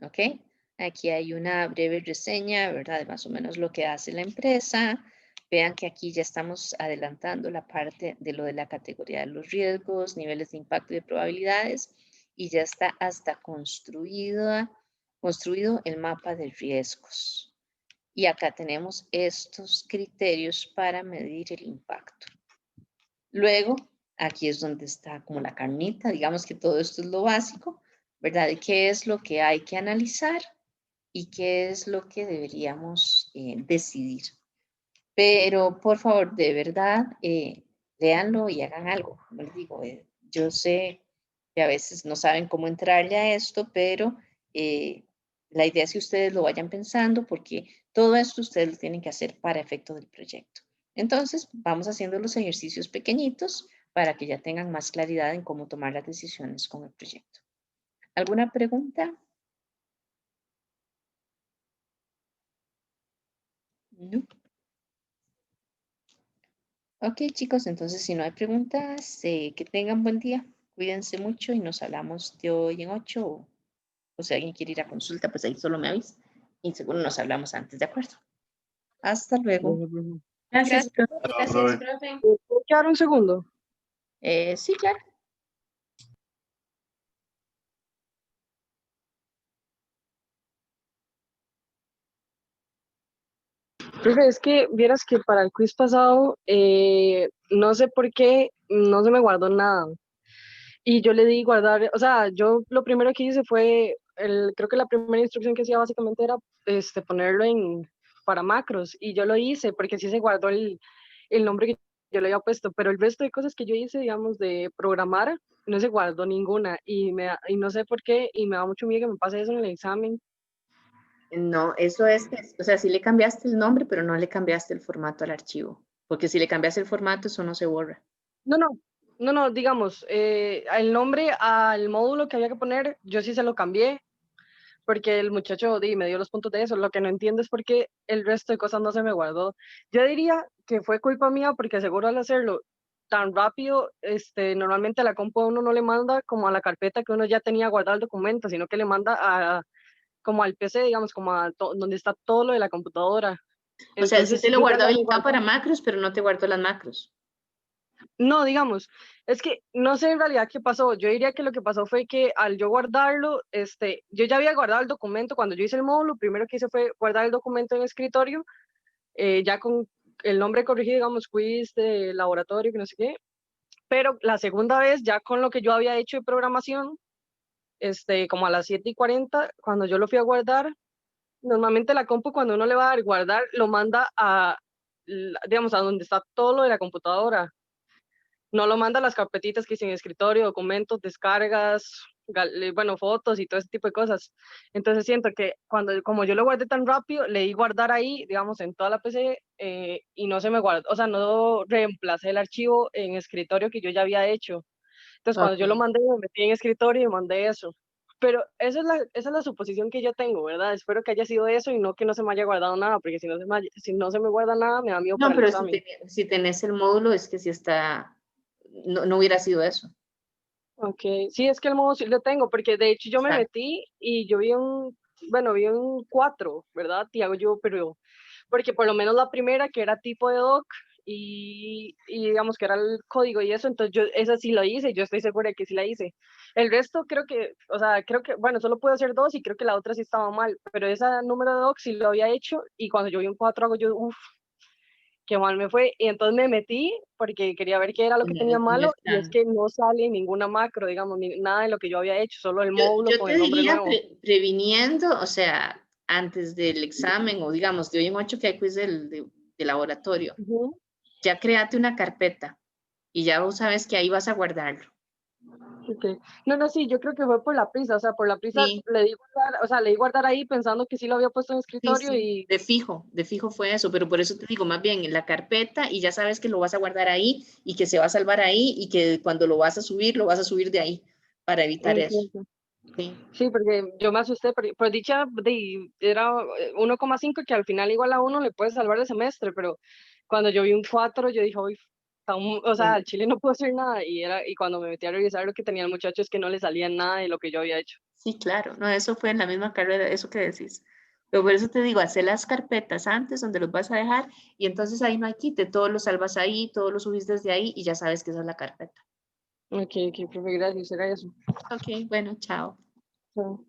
¿Ok? Aquí hay una breve reseña, ¿verdad? De más o menos lo que hace la empresa. Vean que aquí ya estamos adelantando la parte de lo de la categoría de los riesgos, niveles de impacto y de probabilidades, y ya está hasta construido el mapa de riesgos. Y acá tenemos estos criterios para medir el impacto. Luego, aquí es donde está como la carnita, digamos que todo esto es lo básico, ¿verdad? De qué es lo que hay que analizar y qué es lo que deberíamos decidir. Pero, por favor, de verdad, léanlo y hagan algo. Como les digo, yo sé que a veces no saben cómo entrarle a esto, pero la idea es que ustedes lo vayan pensando porque todo esto ustedes lo tienen que hacer para efecto del proyecto. Entonces, vamos haciendo los ejercicios pequeñitos para que ya tengan más claridad en cómo tomar las decisiones con el proyecto. ¿Alguna pregunta? No. Ok, chicos, entonces si no hay preguntas, que tengan buen día. Cuídense mucho y nos hablamos de hoy en 8. O si alguien quiere ir a consulta, pues ahí solo me avisa. Y seguro nos hablamos antes, ¿de acuerdo? Hasta luego. Gracias, profe. Gracias, profe. ¿Puedo quedar un segundo? Sí, claro. Profe, es que vieras que para el quiz pasado, no sé por qué, no se me guardó nada. Y yo le di guardar, o sea, yo lo primero que hice fue, creo que la primera instrucción que hacía básicamente era ponerlo para macros. Y yo lo hice porque sí se guardó el nombre que yo le había puesto, pero el resto de cosas que yo hice, digamos, de programar, no se guardó ninguna. Y no sé por qué, y me da mucho miedo que me pase eso en el examen. No, eso es, o sea, sí le cambiaste el nombre, pero no le cambiaste el formato al archivo. Porque si le cambiaste el formato, eso no se borra. No, digamos, el nombre al módulo que había que poner, yo sí se lo cambié, porque el muchacho me dio los puntos de eso. Lo que no entiendo es por qué el resto de cosas no se me guardó. Yo diría que fue culpa mía, porque seguro al hacerlo tan rápido, normalmente a la compu uno no le manda como a la carpeta que uno ya tenía guardado el documento, sino que le manda como al PC, digamos, como a donde está todo lo de la computadora. O sea, sí Entonces, te lo yo ya guardó lo había habilitado para guardado. macros, pero no te guardó las macros. No, digamos, es que no sé en realidad qué pasó. Yo diría que lo que pasó fue que al yo guardarlo, yo ya había guardado el documento cuando yo hice el módulo. Primero que hice fue guardar el documento en el escritorio, ya con el nombre corregido, digamos, quiz de laboratorio, que no sé qué. Pero la segunda vez, ya con lo que yo había hecho de programación, como a las 7:40, cuando yo lo fui a guardar, normalmente la compu cuando uno le va a dar guardar, lo manda digamos, a donde está todo lo de la computadora. No lo manda a las carpetitas que dicen escritorio, documentos, descargas, bueno, fotos y todo ese tipo de cosas. Entonces siento que como yo lo guardé tan rápido, le di guardar ahí, digamos, en toda la PC y no se me guardó, o sea, no reemplacé el archivo en escritorio que yo ya había hecho. Entonces cuando yo lo Ok. mandé, me metí en escritorio y mandé eso. Pero esa es la suposición que yo tengo, ¿verdad? Espero que haya sido eso y no que no se me haya guardado nada, porque si no se me guarda nada, me da miedo No, para el pero examen. si tenés el módulo, es que si está, no hubiera sido eso. Ok, sí, es que el modo sí lo tengo, porque de hecho yo me Exacto. metí y yo vi vi un 4, ¿verdad? Y hago yo, pero, porque por lo menos la primera, que era tipo de doc, y digamos que era el código y eso, entonces yo esa sí lo hice, yo estoy segura de que sí la hice. El resto creo que, bueno, solo puedo hacer 2 y creo que la otra sí estaba mal, pero esa número de doc sí lo había hecho y cuando yo vi un 4 hago yo, uff, qué mal me fue. Y entonces me metí porque quería ver qué era lo que tenía En el malo y es plan. que no sale ninguna macro, digamos, nada de lo que yo había hecho, solo el módulo Yo con te el nombre diría nuevo. previniendo, o sea, antes del examen o digamos de hoy en 8 que hay quiz de laboratorio, Ujú. ya créate una carpeta y ya vos sabes que ahí vas a guardarlo. Okay. No, no, sí, yo creo que fue por la prisa, o sea, por la prisa Sí, le di guardar ahí pensando que sí lo había puesto en el sí, escritorio sí, y de fijo fue eso, pero por eso te digo, más bien en la carpeta y ya sabes que lo vas a guardar ahí y que se va a salvar ahí y que cuando lo vas a subir de ahí para evitar eso. entiendo. Sí, Sí, porque yo me asusté, por dicha era 1,5 que al final igual a uno le puede salvar el semestre, pero cuando yo vi un 4 yo dije, uy, o sea, sí, al Chile no puedo hacer nada y cuando me metí a revisar lo que tenía el muchacho es que no le salía nada de lo que yo había hecho. sí, claro, no, eso fue en la misma carrera, eso que decís. Pero por eso te digo, hacer las carpetas antes donde los vas a dejar y entonces ahí no hay quite, todo lo salvas ahí, todo lo subís desde ahí y ya sabes que esa es la carpeta. Ok, profe, gracias, era eso. Ok, bueno, chao. Chao.